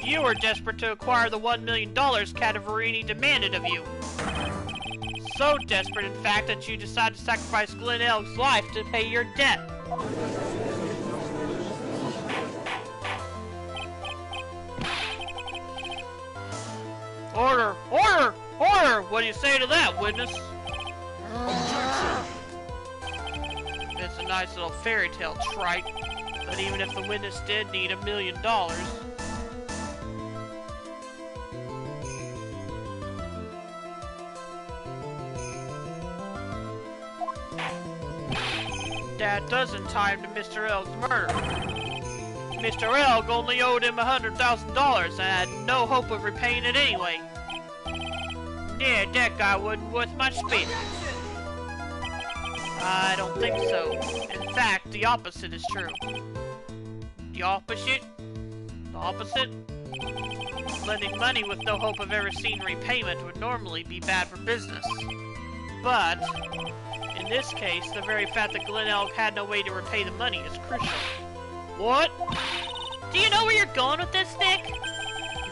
[SPEAKER 1] You were desperate to acquire the $1 million Cadaverini demanded of you. So desperate, in fact, that you decided to sacrifice Glenn Elg's life to pay your debt. Order! Order! Order! What do you say to that, witness? It's a nice little fairy tale, trite. But even if the witness did need $1 million... that doesn't tie him to Mr. L's murder. Mr. L only owed him $100,000 and had no hope of repaying it anyway. Yeah, that guy wasn't worth much spit. I don't think so. In fact, the opposite is true. The opposite? The opposite? Lending money with no hope of ever seeing repayment would normally be bad for business. But, in this case, the very fact that Glenn Elk had no way to repay the money is crucial. What? Do you know where you're going with this, Nick?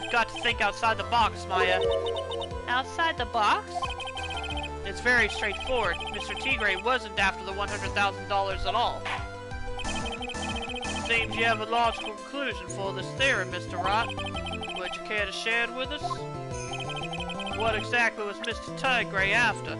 [SPEAKER 1] You've got to think outside the box, Maya. Outside the box? It's very straightforward. Mr. Tigre wasn't after the $100,000 at all. Seems you have a logical conclusion for this theory, Mr. Wright. Would you care to share it with us? What exactly was Mr. Tigray after?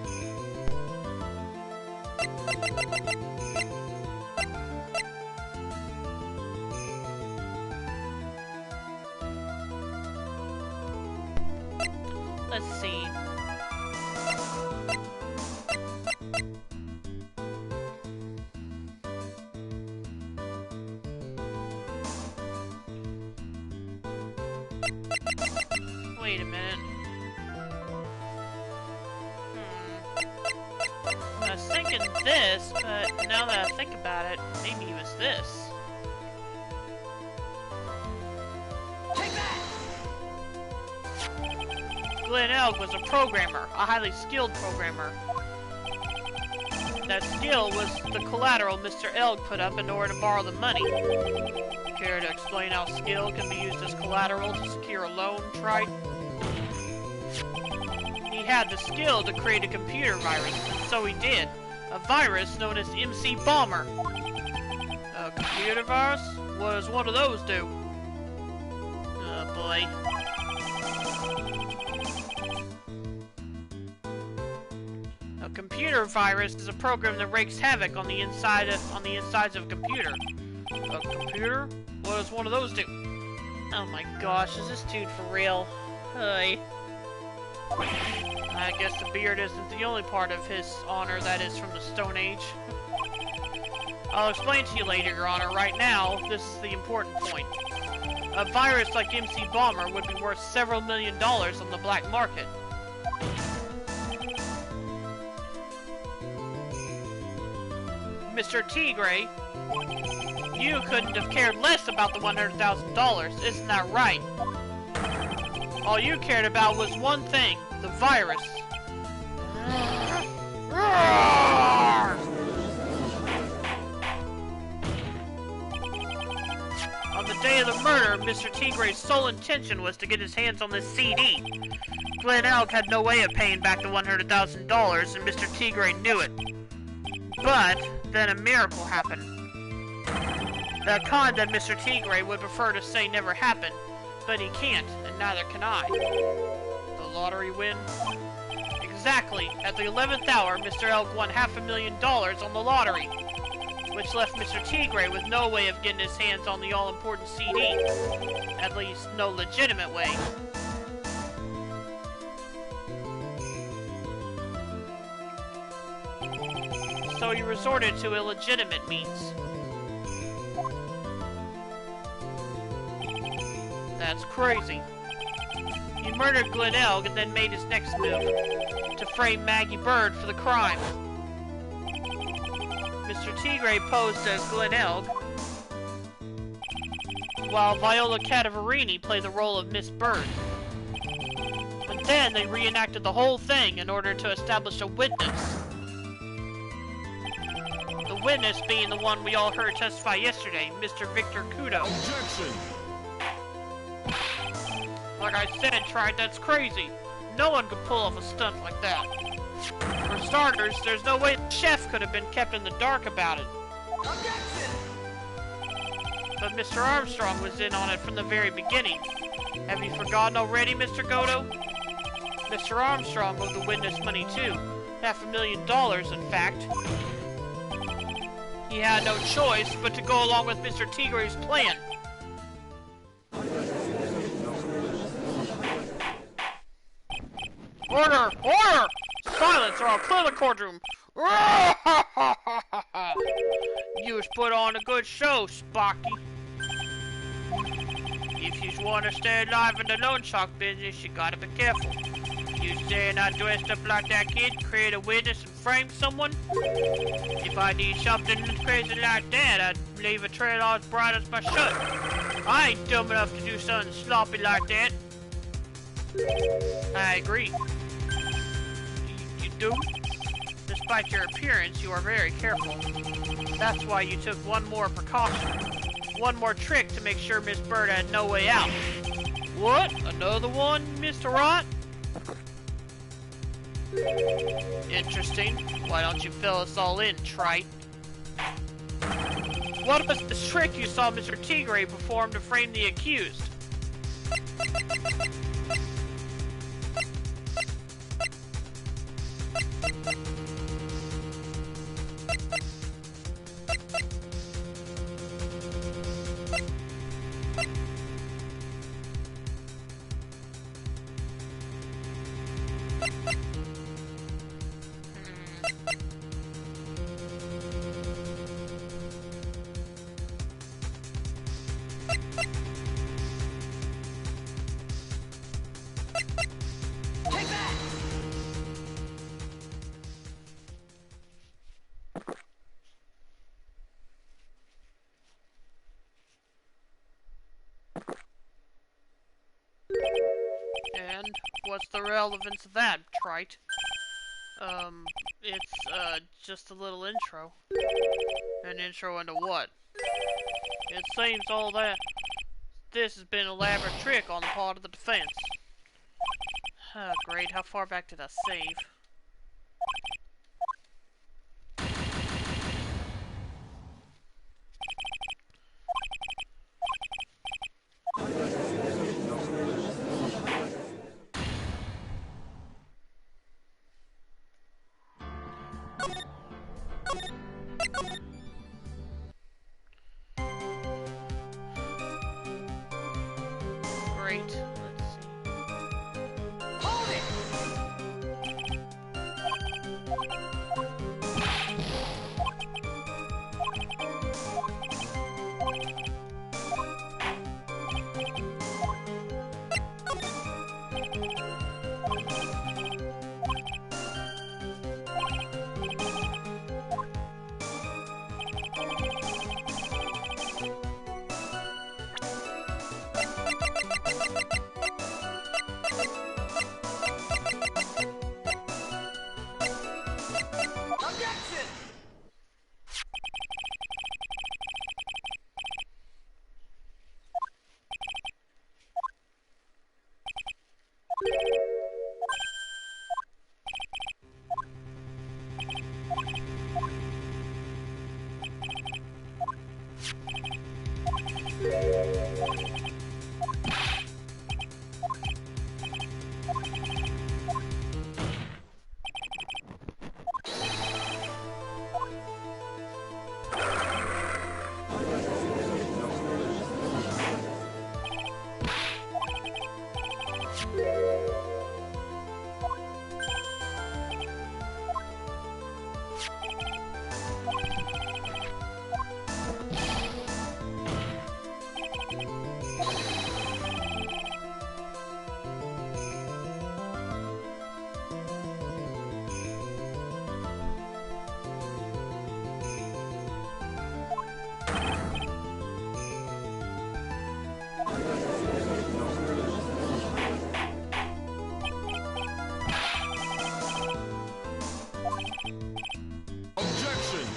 [SPEAKER 1] Let's see. Wait a minute. I was thinking this, but now that I think about it, maybe it was this. Glenn Elg was a programmer, a highly skilled programmer. That skill was the collateral Mr. Elg put up in order to borrow the money. Care to explain how skill can be used as collateral to secure a loan, Trite? He had the skill to create a computer virus, and so he did. A virus known as MC Bomber. A computer virus? What does one of those do? Oh boy. A computer virus is a program that wreaks havoc on the insides of a computer. A computer? What does one of those do? Oh my gosh, is this dude for real? Hey. I guess the beard isn't the only part of his honor that is from the Stone Age. I'll explain to you later, Your Honor. Right now, this is the important point. A virus like MC Bomber would be worth several $1 million on the black market. Mr. Tigray, you couldn't have cared less about the $100,000, isn't that right? All you cared about was one thing, the virus. On the day of the murder, Mr. Tigray's sole intention was to get his hands on this CD. Glenn Elk had no way of paying back the $100,000, and Mr. Tigray knew it. But then a miracle happened. The kind that Mr. Tigray would prefer to say never happened, but he can't, and neither can I. The lottery win? Exactly. At the 11th hour, Mr. Elk won $500,000 on the lottery, which left Mr. Tigray with no way of getting his hands on the all-important CD. At least, no legitimate way. So he resorted to illegitimate means. That's crazy. He murdered Glenn Elg and then made his next move, to frame Maggie Bird for the crime. Mr. Tigray posed as Glenn Elg, while Viola Cadavarini played the role of Miss Bird. And then they reenacted the whole thing in order to establish a witness. The witness being the one we all heard testify yesterday, Mr. Victor Kudo.
[SPEAKER 2] Objection!
[SPEAKER 1] Like I said, Trite, that's crazy. No one could pull off a stunt like that. For starters, there's no way the chef could have been kept in the dark about it.
[SPEAKER 2] Objection!
[SPEAKER 1] But Mr. Armstrong was in on it from the very beginning. Have you forgotten already, Mr. Godo? Mr. Armstrong owed the witness money too. $500,000, in fact. He had no choice but to go along with Mr. Tigray's plan. Order! Order! Silence or I'll clear the courtroom! You've put on a good show, Sparky. If you want to stay alive in the loan shark business, you gotta be careful. You staying out dressed up like that kid, create a witness and frame someone? If I need something crazy like that, I'd leave a trail as bright as my shirt. I ain't dumb enough to do something sloppy like that. I agree. You do? Despite your appearance, you are very careful. That's why you took one more precaution. One more trick to make sure Miss Bird had no way out. What? Another one, Mr. Wright? Interesting. Why don't you fill us all in, Trite? What was the trick you saw Mr. Tigray perform to frame the accused? And what's the relevance of that, Trite? It's, just a little intro. An intro into what? It seems all that this has been an elaborate trick on the part of the defense. Oh, great. How far back did I save? Great. Let's see.
[SPEAKER 2] Hold it! Objection!
[SPEAKER 4] Objection!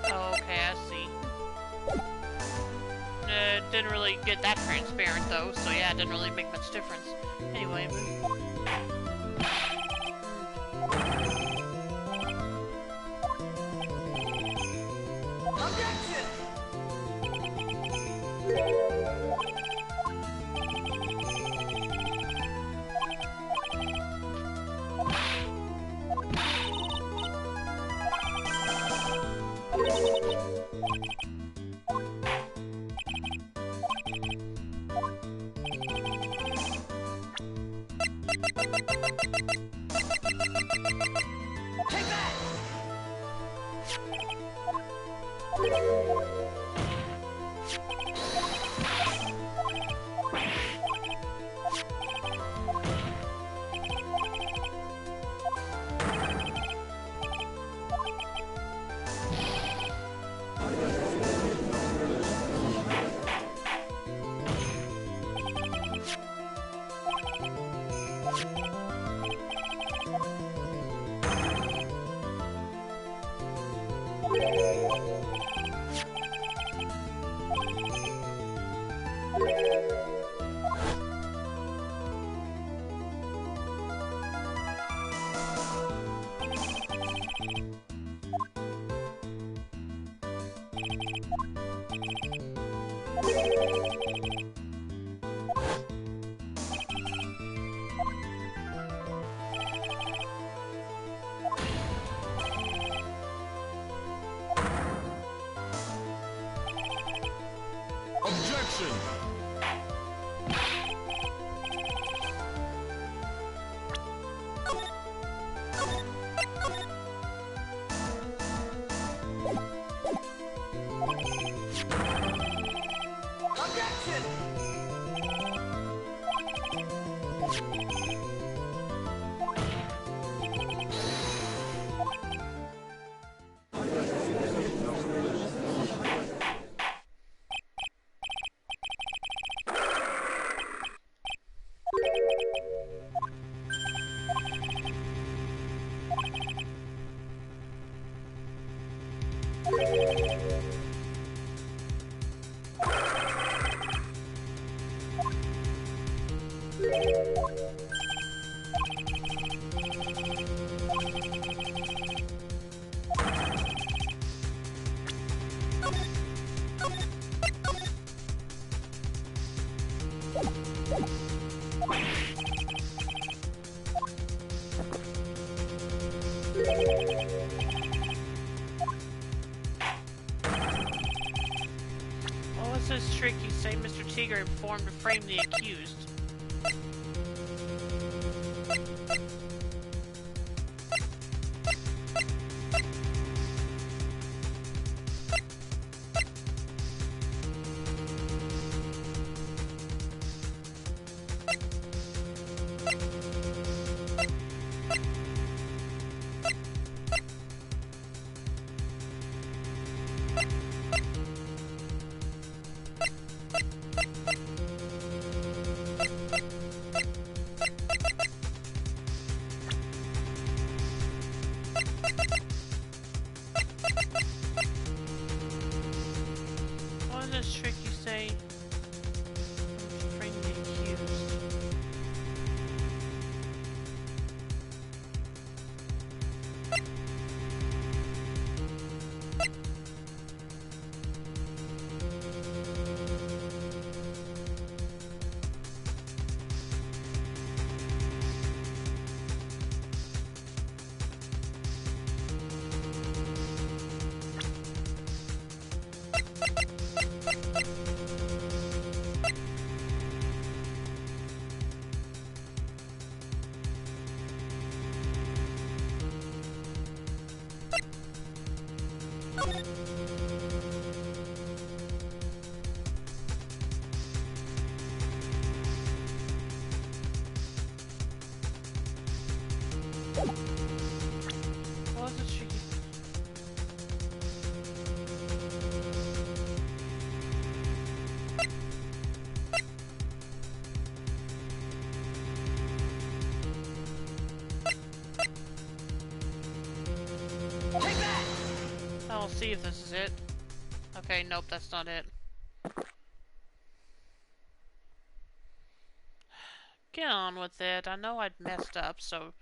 [SPEAKER 1] Oh, okay, I see. Didn't really get that transparent though, so yeah, it didn't really make much difference. Anyway,
[SPEAKER 2] Objection! Take that!
[SPEAKER 1] What was this trick you say Mr. Tigger performed to frame the accused? What was this trick you say to frame the accused? What was this trick you...
[SPEAKER 2] Take that!
[SPEAKER 1] I'll see if this is it. Okay, nope, that's not it. Get on with it. I know I'd messed up, so...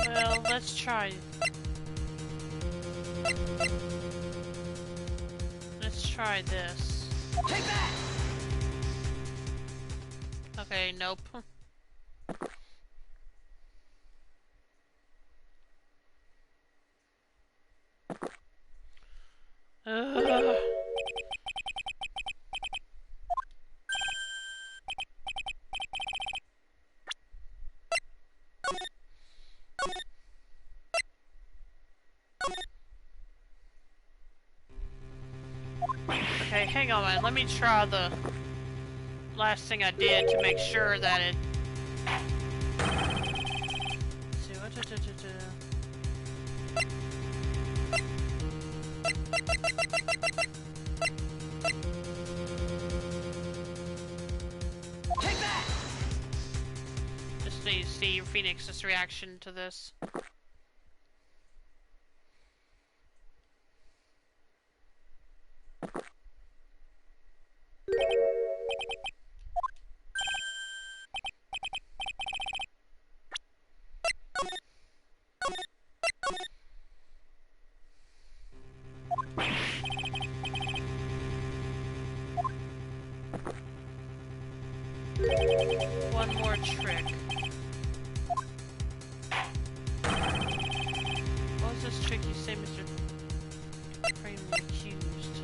[SPEAKER 1] Well, let's try. Let's try this.
[SPEAKER 2] Take that!
[SPEAKER 1] Okay, nope. Ugh. Okay, hang on, man. Let me try the last thing I did to make sure that it... Let's see, what
[SPEAKER 2] Take that!
[SPEAKER 1] Just need to see Phoenix's reaction to this. One more trick. What was this trick you say, Mr. Frame the accused?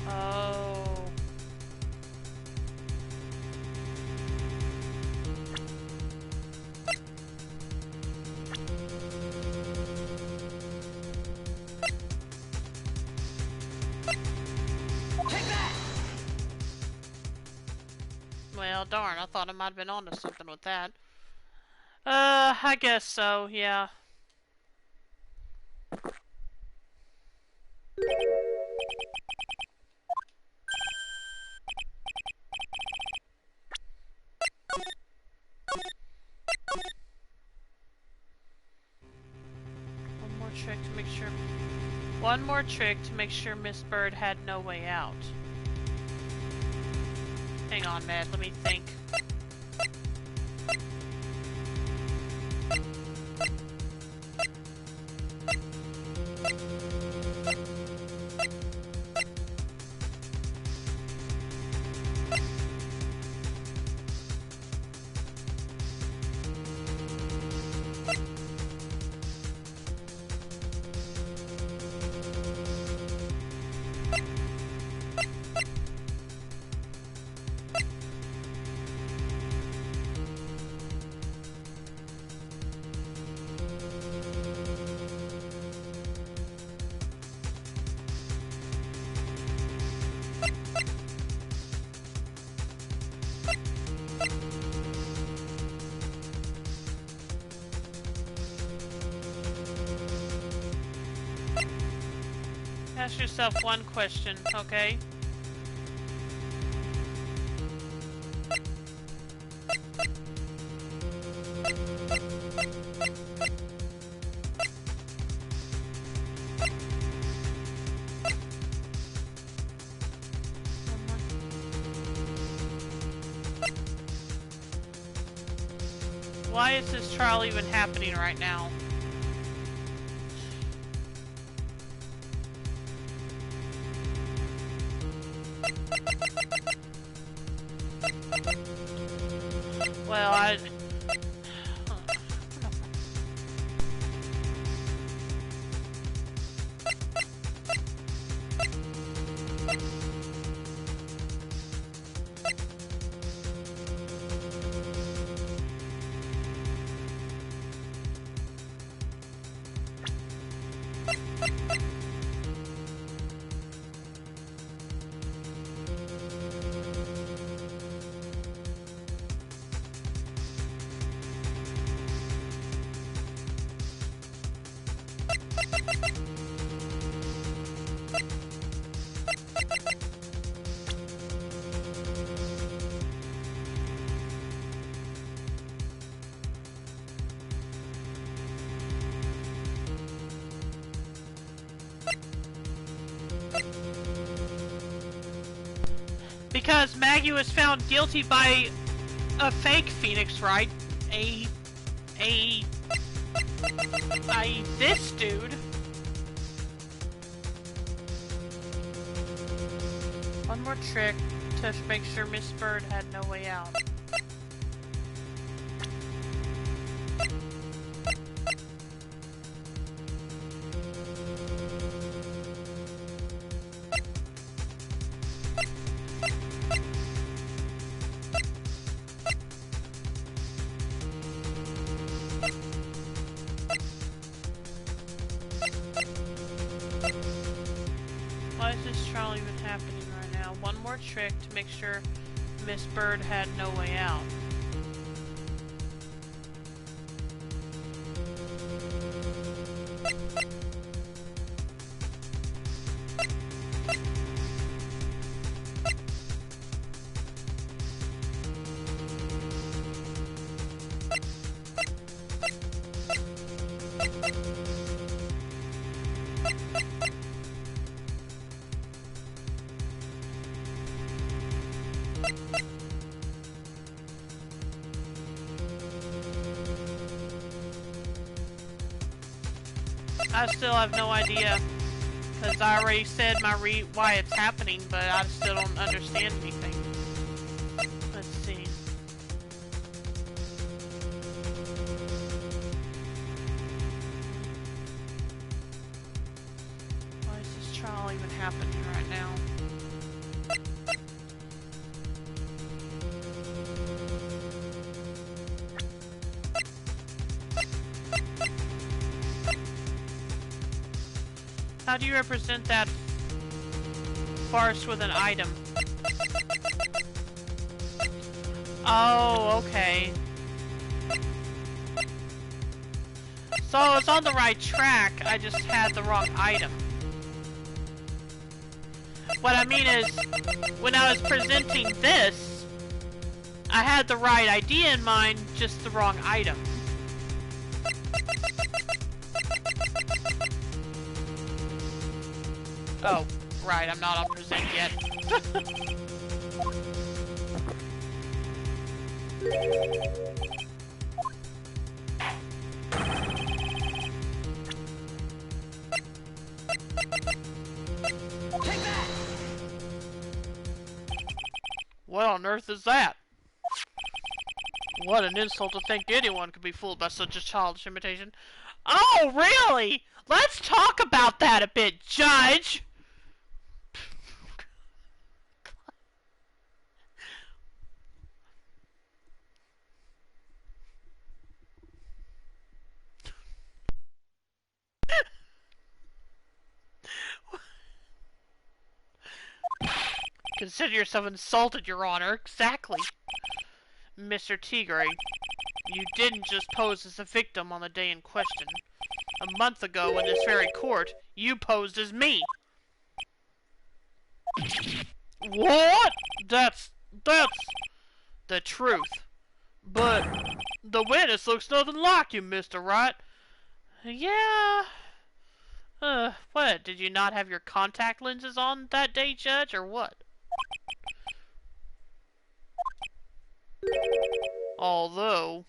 [SPEAKER 1] Oh. Well, darn, I thought I might have been onto something with that. I guess so, yeah. One more trick to make sure... One more trick to make sure Miss Bird had no way out. Hang on, Matt, let me think. Ask yourself one question, okay? Why is this trial even happening right now? Well, because Maggie was found guilty by a fake Phoenix, right? This dude. One more trick to make sure Miss Bird had no way out. Why is this trial even happening right now? One more trick to make sure Miss Bird had no way out. I still have no idea, because I already said why it's happening, but I still don't understand anything. Let's see. Why is this trial even happening right now? How do you represent that farce with an item? Oh, okay. So I was on the right track, I just had the wrong item. What I mean is, when I was presenting this, I had the right idea in mind, just the wrong item. Oh, right, I'm not on present yet.
[SPEAKER 2] Take that!
[SPEAKER 1] What on earth is that? What an insult to think anyone could be fooled by such a childish imitation. Oh, really? Let's talk about that a bit, Judge! Consider yourself insulted, Your Honor. Exactly. Mr. Tigre, you didn't just pose as a victim on the day in question. A month ago, in this very court, you posed as me. What? That's the truth. But the witness looks nothing like you, Mr. Wright. Yeah. What? Did you not have your contact lenses on that day, Judge, or what? Although,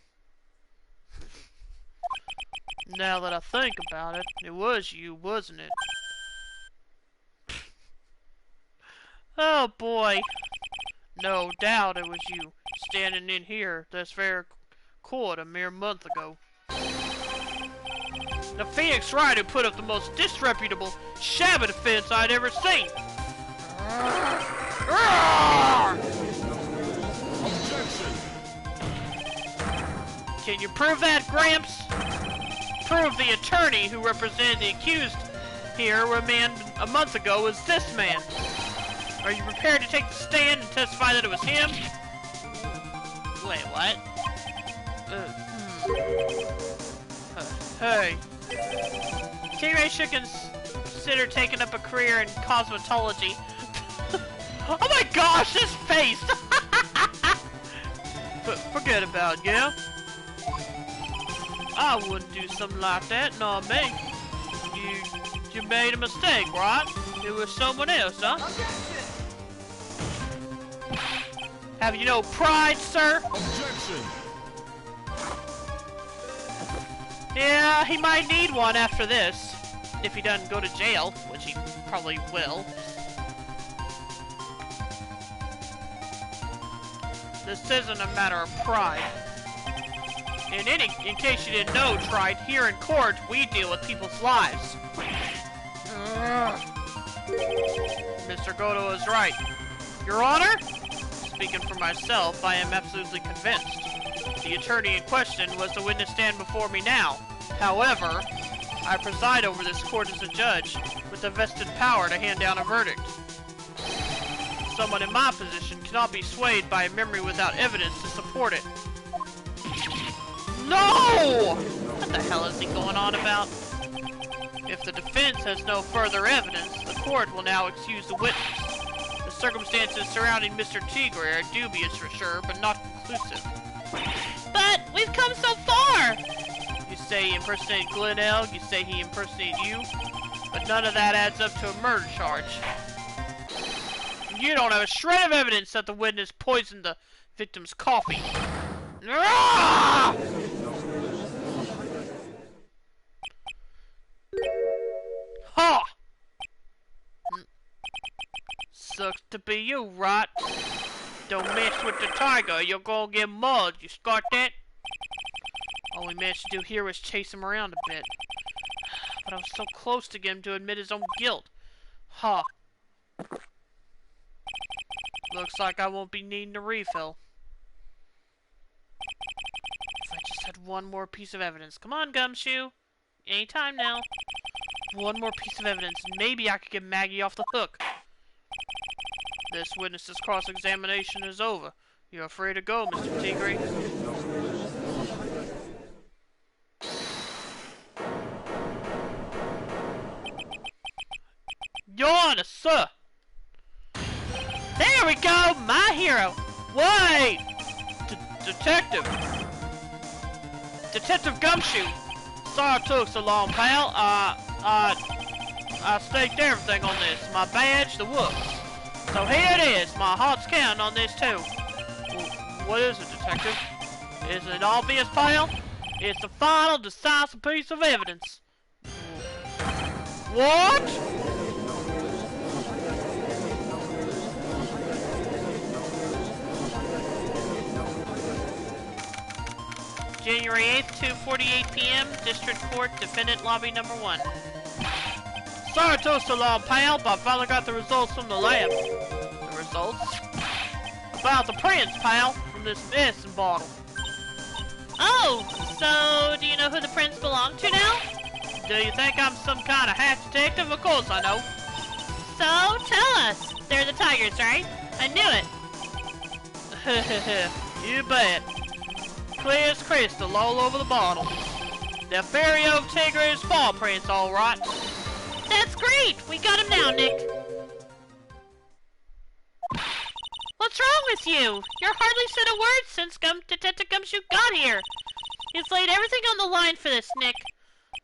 [SPEAKER 1] now that I think about it, it was you, wasn't it? Oh boy. No doubt it was you, standing in here, this very court a mere month ago. The Phoenix Wright who put up the most disreputable shabby defense I'd ever seen.
[SPEAKER 4] Objection!
[SPEAKER 1] Can you prove that, Gramps? Prove the attorney who represented the accused here a month ago was this man. Are you prepared to take the stand and testify that it was him? Wait, what? Hey. T-Ray should consider taking up a career in cosmetology. Oh my gosh, this face! Forget about it, yeah? I wouldn't do something like that, not me. You made a mistake, right? It was someone else, huh?
[SPEAKER 2] Objection!
[SPEAKER 1] Have you no pride, sir?
[SPEAKER 4] Objection!
[SPEAKER 1] Yeah, he might need one after this. If he doesn't go to jail, which he probably will. This isn't a matter of pride. In case you didn't know, Tried, here in court, we deal with people's lives. Mr. Goto is right. Your Honor? Speaking for myself, I am absolutely convinced. The attorney in question was the witness stand before me now. However, I preside over this court as a judge, with the vested power to hand down a verdict. Someone in my position cannot be swayed by a memory without evidence to support it. No! What the hell is he going on about? If the defense has no further evidence, the court will now excuse the witness. The circumstances surrounding Mr. Tigre are dubious for sure, but not conclusive.
[SPEAKER 3] But we've come so far!
[SPEAKER 1] You say he impersonated Glenelg, you say he impersonated you, but none of that adds up to a murder charge. You don't have a shred of evidence that the witness poisoned the victim's coffee. Ah! Ha! Sucks to be you, right? Don't mess with the tiger, you're gonna get mauled, you got that? All we managed to do here was chase him around a bit. But I was so close to get him to admit his own guilt. Ha! Looks like I won't be needing a refill. If I just had one more piece of evidence. Come on, Gumshoe. Anytime now. One more piece of evidence, and maybe I could get Maggie off the hook. This witness's cross-examination is over. You're free to go, Mr. Tigre. Your Honor, sir! There we go! My hero! Wait! Detective! Detective Gumshoe! Sorry it took so long, pal. I staked everything on this. My badge, the whoops. So here it is. My heart's counting on this, too. What is it, Detective? Is it obvious, pal? It's the final, decisive piece of evidence. What? January 8th, 2:48 p.m., District Court, Defendant Lobby Number 1. Sorry it took so long, pal, but I finally got the results from the lab. The results? About the prints, pal, from this medicine bottle.
[SPEAKER 3] Oh, so do you know who the prints belong to now?
[SPEAKER 1] Do you think I'm some kind of hack detective? Of course I know.
[SPEAKER 3] So, tell us. They're the tigers, right? I knew it.
[SPEAKER 1] You bet. Clear as crystal all over the bottle. They're fairy oak tigers paw prints, alright.
[SPEAKER 3] That's great! We got him now, Nick. What's wrong with you? You're hardly said a word since Detective Gumshoe got here. He's laid everything on the line for this, Nick.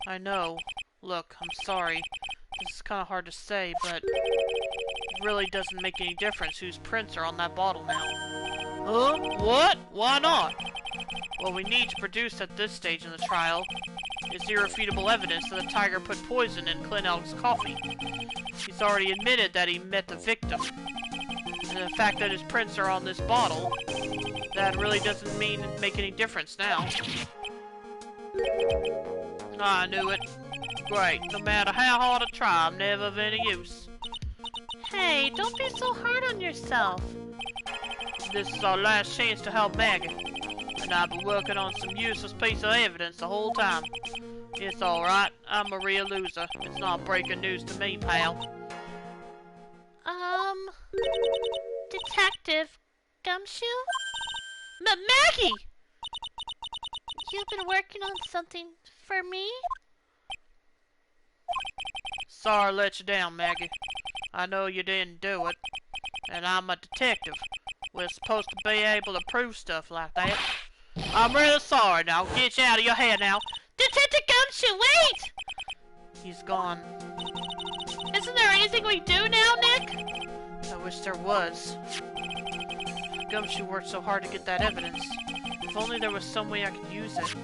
[SPEAKER 1] I know. Look, I'm sorry. This is kind of hard to say, but it really doesn't make any difference whose prints are on that bottle now. Huh? What? Why not? What we need to produce at this stage in the trial is irrefutable evidence that the tiger put poison in Clint Elk's coffee. He's already admitted that he met the victim. And the fact that his prints are on this bottle, that really doesn't make any difference now. I knew it. Great. No matter how hard I try, I'm never of any use.
[SPEAKER 3] Hey, don't be so hard on yourself.
[SPEAKER 1] This is our last chance to help Maggie. And I've been working on some useless piece of evidence the whole time. It's alright. I'm a real loser. It's not breaking news to me, pal.
[SPEAKER 3] Detective Gumshoe? Maggie! You've been working on something for me?
[SPEAKER 1] Sorry to let you down, Maggie. I know you didn't do it. And I'm a detective. We're supposed to be able to prove stuff like that. I'm really sorry now. Get you out of your head now.
[SPEAKER 3] Detective Gumshoe, wait!
[SPEAKER 1] He's gone.
[SPEAKER 3] Isn't there anything we do now, Nick?
[SPEAKER 1] I wish there was. Gumshoe worked so hard to get that evidence. If only there was some way I could use it.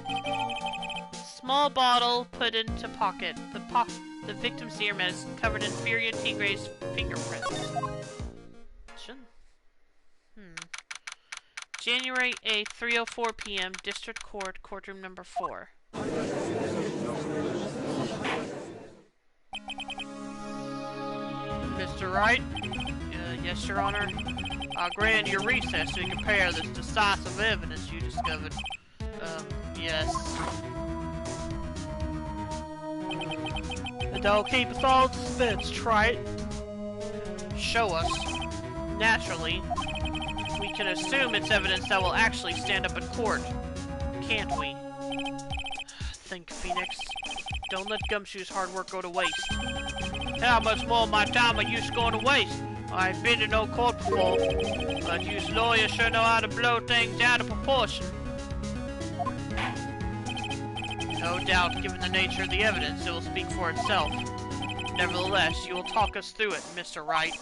[SPEAKER 1] Small bottle put into pocket. The victim's serum is covered in Furia Tigre's fingerprints. January 8th, 3:04 p.m., District Court, Courtroom Number 4. Mr. Wright? Yes, Your Honor. I'll grant your recess to compare this decisive evidence you discovered. Yes. Don't keep us all in suspense, Wright. Show us. Naturally. We can assume it's evidence that will actually stand up in court, can't we? Think, Phoenix. Don't let Gumshoe's hard work go to waste. How much more of my time are you going to waste? I ain't been to no court before, but you lawyers sure know how to blow things out of proportion. No doubt, given the nature of the evidence, it will speak for itself. Nevertheless, you will talk us through it, Mr. Wright.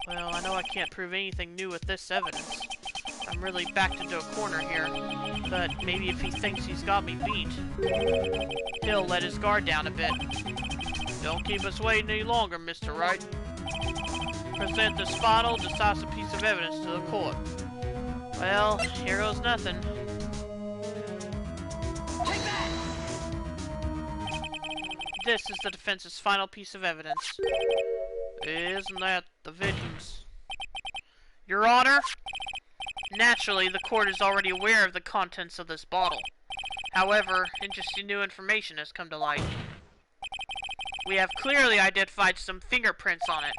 [SPEAKER 1] Well, I know I can't prove anything new with this evidence. I'm really backed into a corner here, but maybe if he thinks he's got me beat, he'll let his guard down a bit. Don't keep us waiting any longer, Mr. Wright. Present this final, decisive piece of evidence to the court. Well, here goes nothing.
[SPEAKER 2] Take that!
[SPEAKER 1] This is the defense's final piece of evidence. Isn't that the victims? Your Honor, naturally the court is already aware of the contents of this bottle. However, interesting new information has come to light. We have clearly identified some fingerprints on it.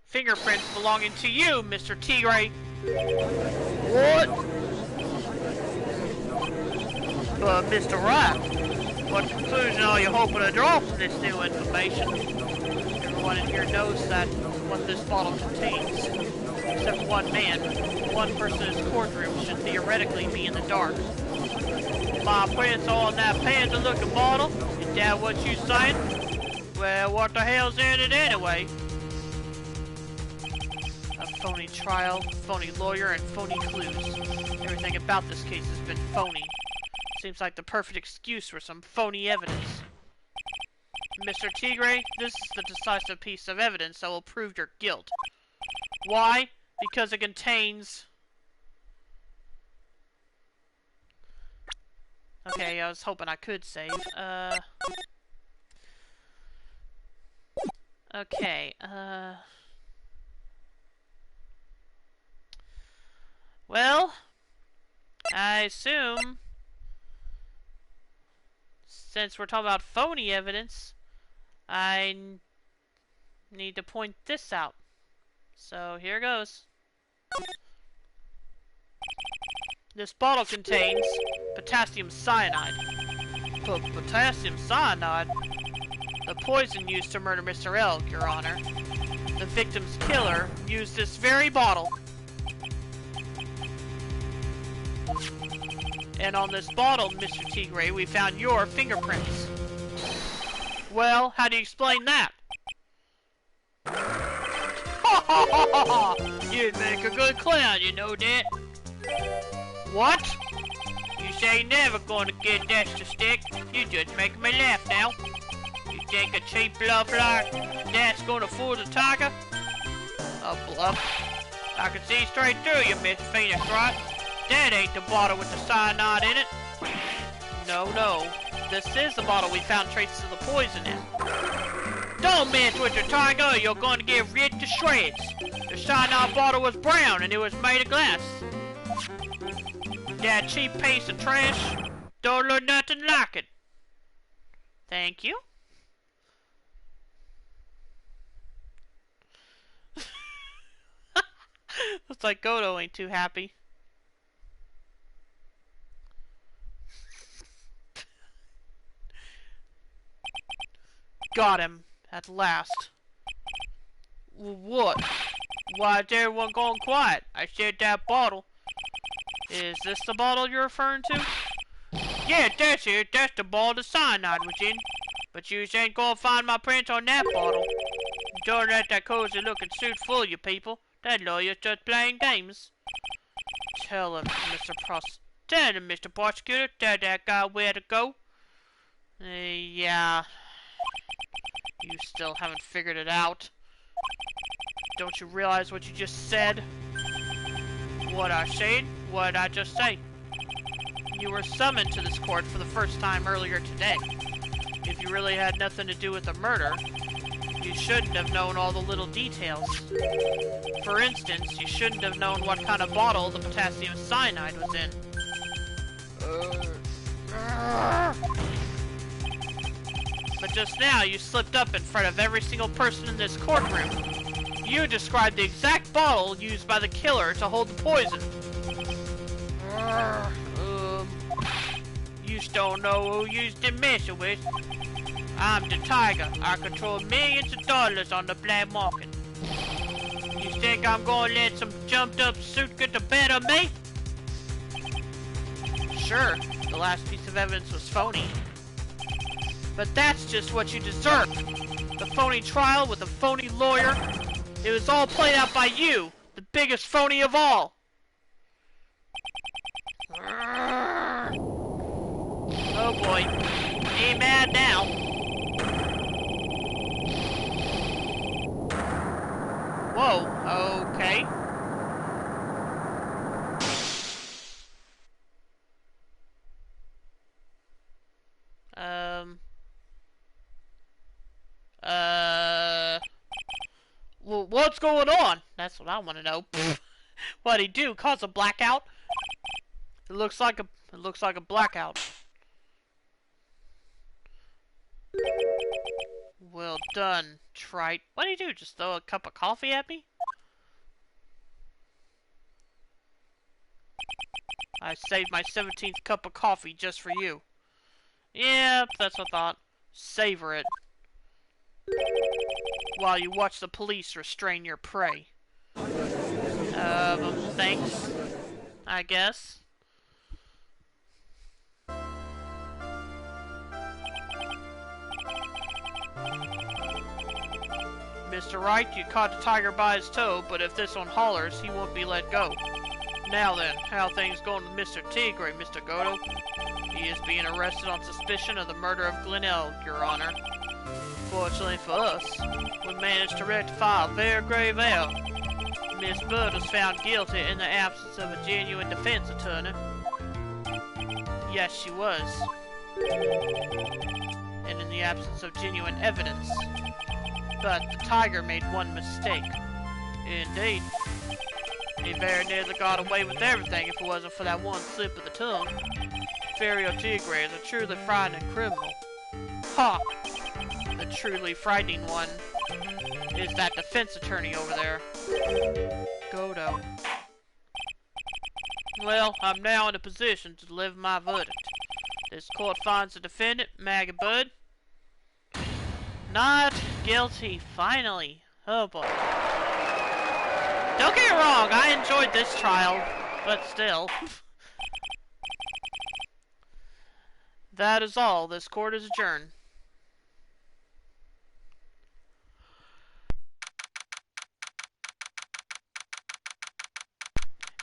[SPEAKER 1] Fingerprints belonging to you, Mr. Tigre. What? But Mr. Wright, what conclusion are you hoping to draw from this new information? Everyone in here knows that what this bottle contains, except one man. One person in his courtroom should theoretically be in the dark. My prints on that panda-looking bottle? Is that what you saying? Well, what the hell's in it anyway? A phony trial, phony lawyer, and phony clues. Everything about this case has been phony. Seems like the perfect excuse for some phony evidence. Mr. Tigre, this is the decisive piece of evidence that will prove your guilt. Why? Because it contains... Okay, I was hoping I could save. Okay, well, I assume, since we're talking about phony evidence, I need to point this out. So, here goes. This bottle contains potassium cyanide. Potassium cyanide? The poison used to murder Mr. Elk, Your Honor. The victim's killer used this very bottle. And on this bottle, Mr. Tigre, we found your fingerprints. Well, how do you explain that? You'd make a good clown, you know that. What? You say never gonna get that to stick. You just making me laugh now. You think a cheap bluff like that's gonna fool the tiger? A bluff? I can see straight through you, Miss Phoenix, right? That ain't the bottle with the cyanide in it. No, no. This is the bottle we found traces of the poison in. Don't mess with the tiger or you're going to get ripped to shreds. The cyanide bottle was brown and it was made of glass. That cheap piece of trash don't look nothing like it. Thank you. Looks like Godo ain't too happy. Got him, at last. What? Why is everyone going quiet? I said that bottle. Is this the bottle you're referring to? Yeah, that's it. That's the bottle the cyanide was in. But you ain't gonna find my prints on that bottle. Don't let that cozy looking suit fool you people. That lawyer's just playing games. Tell him, Mr. Prosecutor, tell that guy where to go. Yeah. You still haven't figured it out. Don't you realize what you just said? What I said? What did I just say? You were summoned to this court for the first time earlier today. If you really had nothing to do with the murder, you shouldn't have known all the little details. For instance, you shouldn't have known what kind of bottle the potassium cyanide was in. But just now, you slipped up in front of every single person in this courtroom. You described the exact bottle used by the killer to hold the poison. You don't know who you've been messing with. I'm the Tiger. I control millions of dollars on the black market. You think I'm gonna let some jumped up suit get the better of me? Sure, the last piece of evidence was phony. But that's just what you deserve. The phony trial with a phony lawyer. It was all played out by you, the biggest phony of all. Oh boy. Ain't mad now. Whoa, okay. Well, what's going on? That's what I want to know. What'd he do? Cause a blackout? It looks like a blackout. Well done, Trite. What'd he do? Just throw a cup of coffee at me? I saved my 17th cup of coffee just for you. Yeah, that's what I thought. Savor it. While you watch the police restrain your prey. Thanks. I guess. Mr. Wright, you caught the tiger by his toe, but if this one hollers, he won't be let go. Now then, how things going with Mr. Tigre, Mr. Goto? He is being arrested on suspicion of the murder of Glenelg, Your Honor. Fortunately for us, we managed to rectify a very grave error. Miss Bird was found guilty in the absence of a genuine defense attorney. Yes, she was. And in the absence of genuine evidence. But the tiger made one mistake. Indeed. He very nearly got away with everything if it wasn't for that one slip of the tongue. Ferio Tigre is a truly frightening criminal. Ha! The truly frightening one is that defense attorney over there. Godo. Well, I'm now in a position to deliver my verdict. This court finds the defendant, Maggie Bird, not guilty, finally. Oh boy. Don't get me wrong, I enjoyed this trial, but still. That is all. This court is adjourned.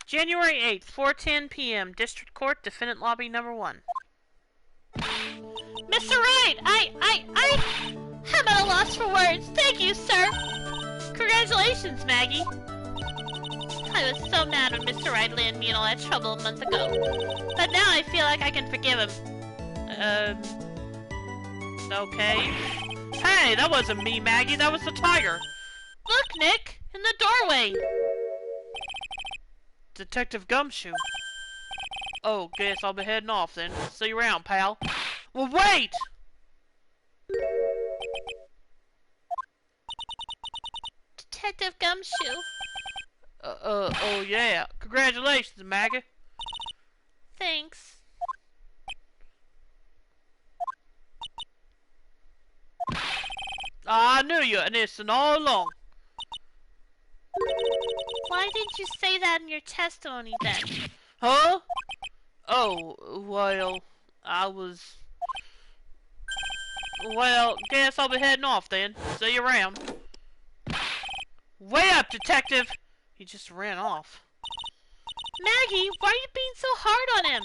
[SPEAKER 1] January 8th, 4:10 p.m. District Court, Defendant Lobby Number 1.
[SPEAKER 3] Mr. Wright, I'm at a loss for words. Thank you, sir. Congratulations, Maggie. I was so mad when Mr. Wright landed me in all that trouble a month ago. But now I feel like I can forgive him.
[SPEAKER 1] Okay. Hey, that wasn't me, Maggie. That was the tiger.
[SPEAKER 3] Look, Nick, in the doorway.
[SPEAKER 1] Detective Gumshoe. Oh, guess I'll be heading off then. See you around, pal. Well, wait!
[SPEAKER 3] Detective Gumshoe.
[SPEAKER 1] Oh yeah. Congratulations, Maggie.
[SPEAKER 3] Thanks.
[SPEAKER 1] I knew you, innocent all along.
[SPEAKER 3] Why didn't you say that in your testimony then?
[SPEAKER 1] Huh? Oh, well, I was... Well, guess I'll be heading off then. See you around. Way up, detective! He just ran off.
[SPEAKER 3] Maggie, why are you being so hard on him?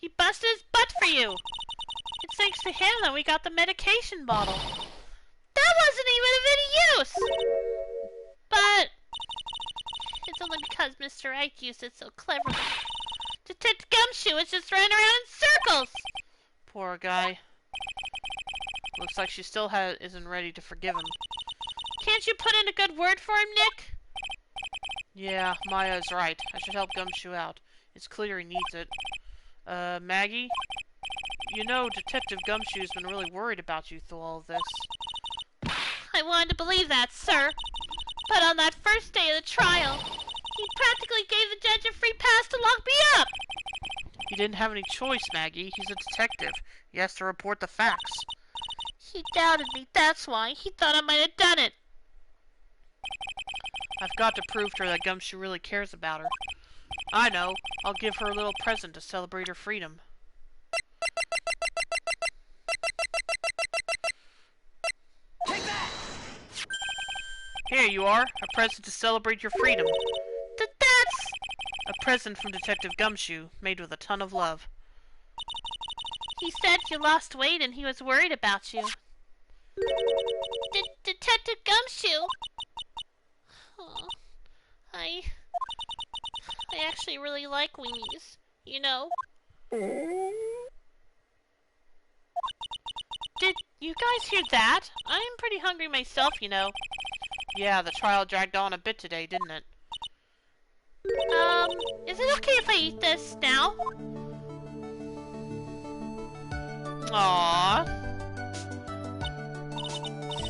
[SPEAKER 3] He busted his butt for you. It's thanks to him that we got the medication bottle. That wasn't even of any use! But... it's only because Mr. Wright used it so cleverly. Detective Gumshoe was just running around in circles!
[SPEAKER 1] Poor guy. Looks like she still isn't ready to forgive him.
[SPEAKER 3] Can't you put in a good word for him, Nick?
[SPEAKER 1] Yeah, Maya's right. I should help Gumshoe out. It's clear he needs it. Maggie? You know, Detective Gumshoe's been really worried about you through all of this.
[SPEAKER 3] I wanted to believe that, sir. But on that first day of the trial, he practically gave the judge a free pass to lock me up!
[SPEAKER 1] He didn't have any choice, Maggie. He's a detective. He has to report the facts.
[SPEAKER 3] He doubted me, that's why. He thought I might have done it.
[SPEAKER 1] I've got to prove to her that Gumshoe really cares about her. I know. I'll give her a little present to celebrate her freedom.
[SPEAKER 2] Take that!
[SPEAKER 1] Here you are. A present to celebrate your freedom.
[SPEAKER 3] That's...
[SPEAKER 1] A present from Detective Gumshoe, made with a ton of love.
[SPEAKER 3] He said you lost weight and he was worried about you. Detective Gumshoe? Oh, I actually really like weenies, you know? Did you guys hear that? I'm pretty hungry myself, you know.
[SPEAKER 1] Yeah, the trial dragged on a bit today, didn't it?
[SPEAKER 3] Is it okay if I eat this now?
[SPEAKER 1] Aww.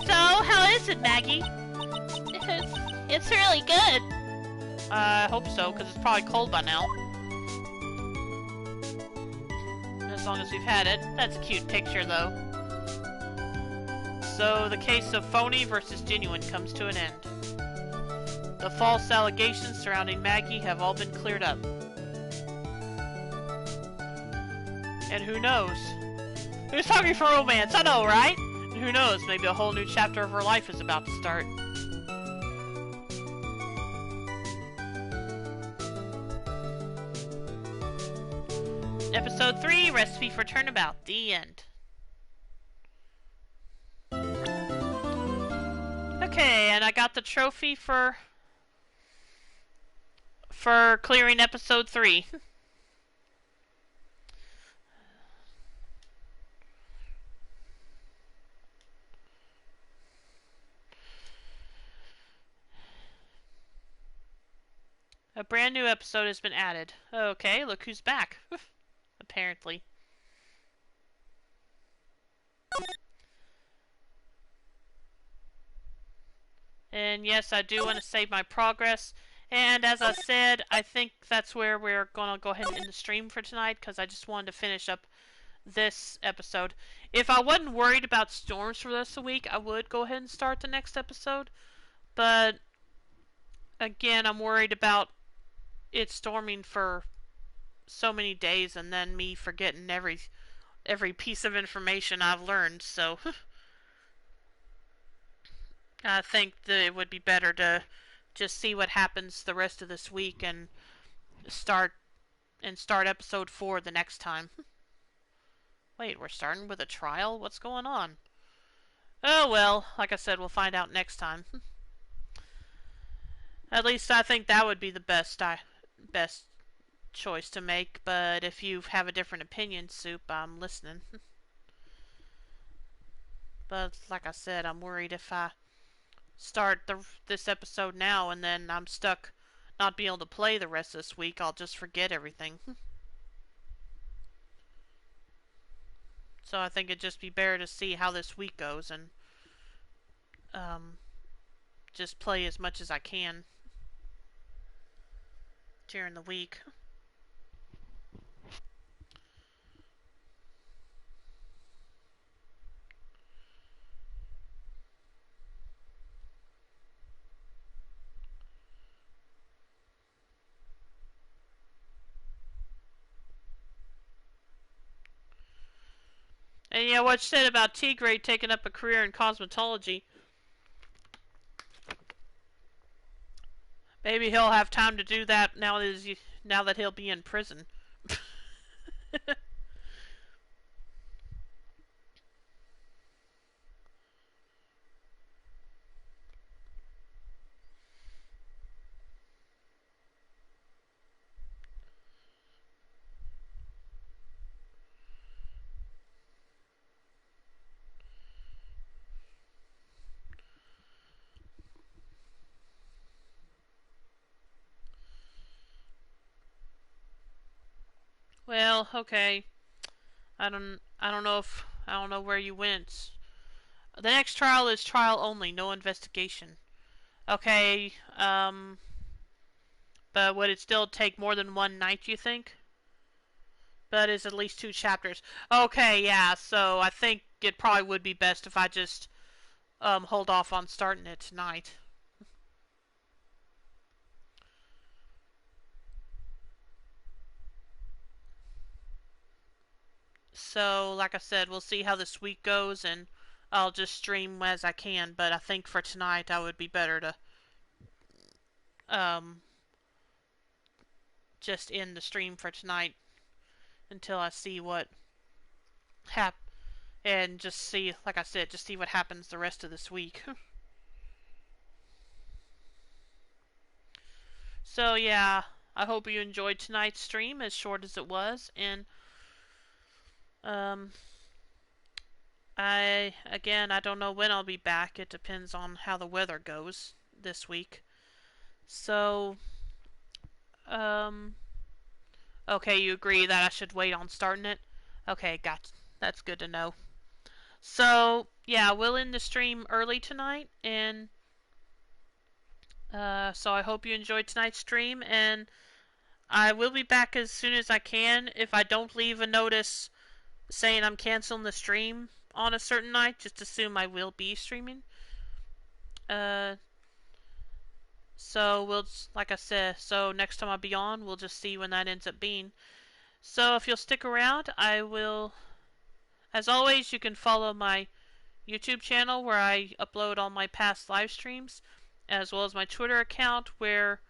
[SPEAKER 3] So, how is it, Maggie? It's really good.
[SPEAKER 1] I hope so, because it's probably cold by now. long as we've had it. That's a cute picture, though. So, the case of phony versus genuine comes to an end. The false allegations surrounding Maggie have all been cleared up. And who knows? Who's hungry for romance? I know, right? And who knows, maybe a whole new chapter of her life is about to start. Episode 3, Recipe for Turnabout. The end. Okay, and I got the trophy for clearing episode 3. A brand new episode has been added. Okay, look who's back. Apparently. And yes, I do want to save my progress. And as I said, I think that's where we're going to go ahead and end the stream for tonight, because I just wanted to finish up this episode. If I wasn't worried about storms for the rest of the week, I would go ahead and start the next episode. But, again, I'm worried about it storming for so many days and then me forgetting every piece of information I've learned, so I think that it would be better to just see what happens the rest of this week and start episode 4 the next time. Wait, we're starting with a trial? What's going on? Oh well, like I said, we'll find out next time. At least I think that would be the best choice to make, but if you have a different opinion, Soup, I'm listening. But like I said, I'm worried if I start this episode now and then I'm stuck not being able to play the rest of this week, I'll just forget everything. So I think it'd just be better to see how this week goes and just play as much as I can during the week. And yeah, what you said about T-Grade taking up a career in cosmetology. Maybe he'll have time to do that now that he'll be in prison. Well, okay. I don't know where you went. The next trial is trial only, no investigation. Okay, but would it still take more than one night, you think? But it's at least 2 chapters. Okay, yeah, so I think it probably would be best if I just hold off on starting it tonight. So, like I said, we'll see how this week goes, and I'll just stream as I can, but I think for tonight I would be better to just end the stream for tonight until I see what and just see, like I said, just see what happens the rest of this week. So yeah, I hope you enjoyed tonight's stream, as short as it was, and I don't know when I'll be back. It depends on how the weather goes this week. So, okay, you agree that I should wait on starting it? Okay, that's good to know. So, yeah, we'll end the stream early tonight, and so I hope you enjoyed tonight's stream, and I will be back as soon as I can. If I don't leave a notice saying I'm canceling the stream on a certain night. Just assume I will be streaming. So we'll, like I said, so next time I'll be on, we'll just see when that ends up being. So if you'll stick around, I will. As always, you can follow my YouTube channel where I upload all my past live streams, as well as my Twitter account where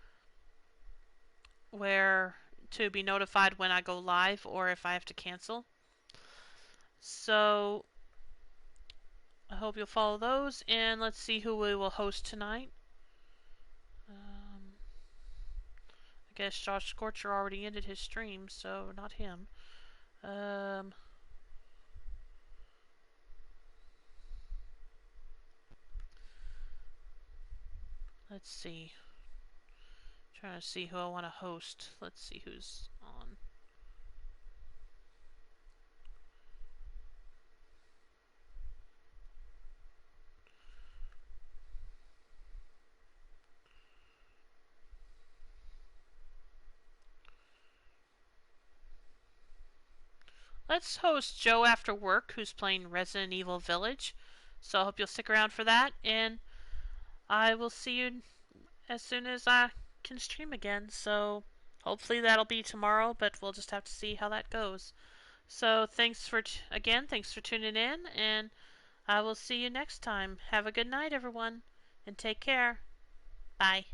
[SPEAKER 1] to be notified when I go live or if I have to cancel. So I hope you'll follow those, and let's see who we will host tonight. I guess Josh Scorcher already ended his stream, so not him. Let's see. Trying to see who I want to host. Let's see who's on. Let's host Joe After Work, who's playing Resident Evil Village. So I hope you'll stick around for that, and I will see you as soon as I can stream again. So hopefully that'll be tomorrow, but we'll just have to see how that goes. So thanks for thanks for tuning in, and I will see you next time. Have a good night, everyone, and take care. Bye.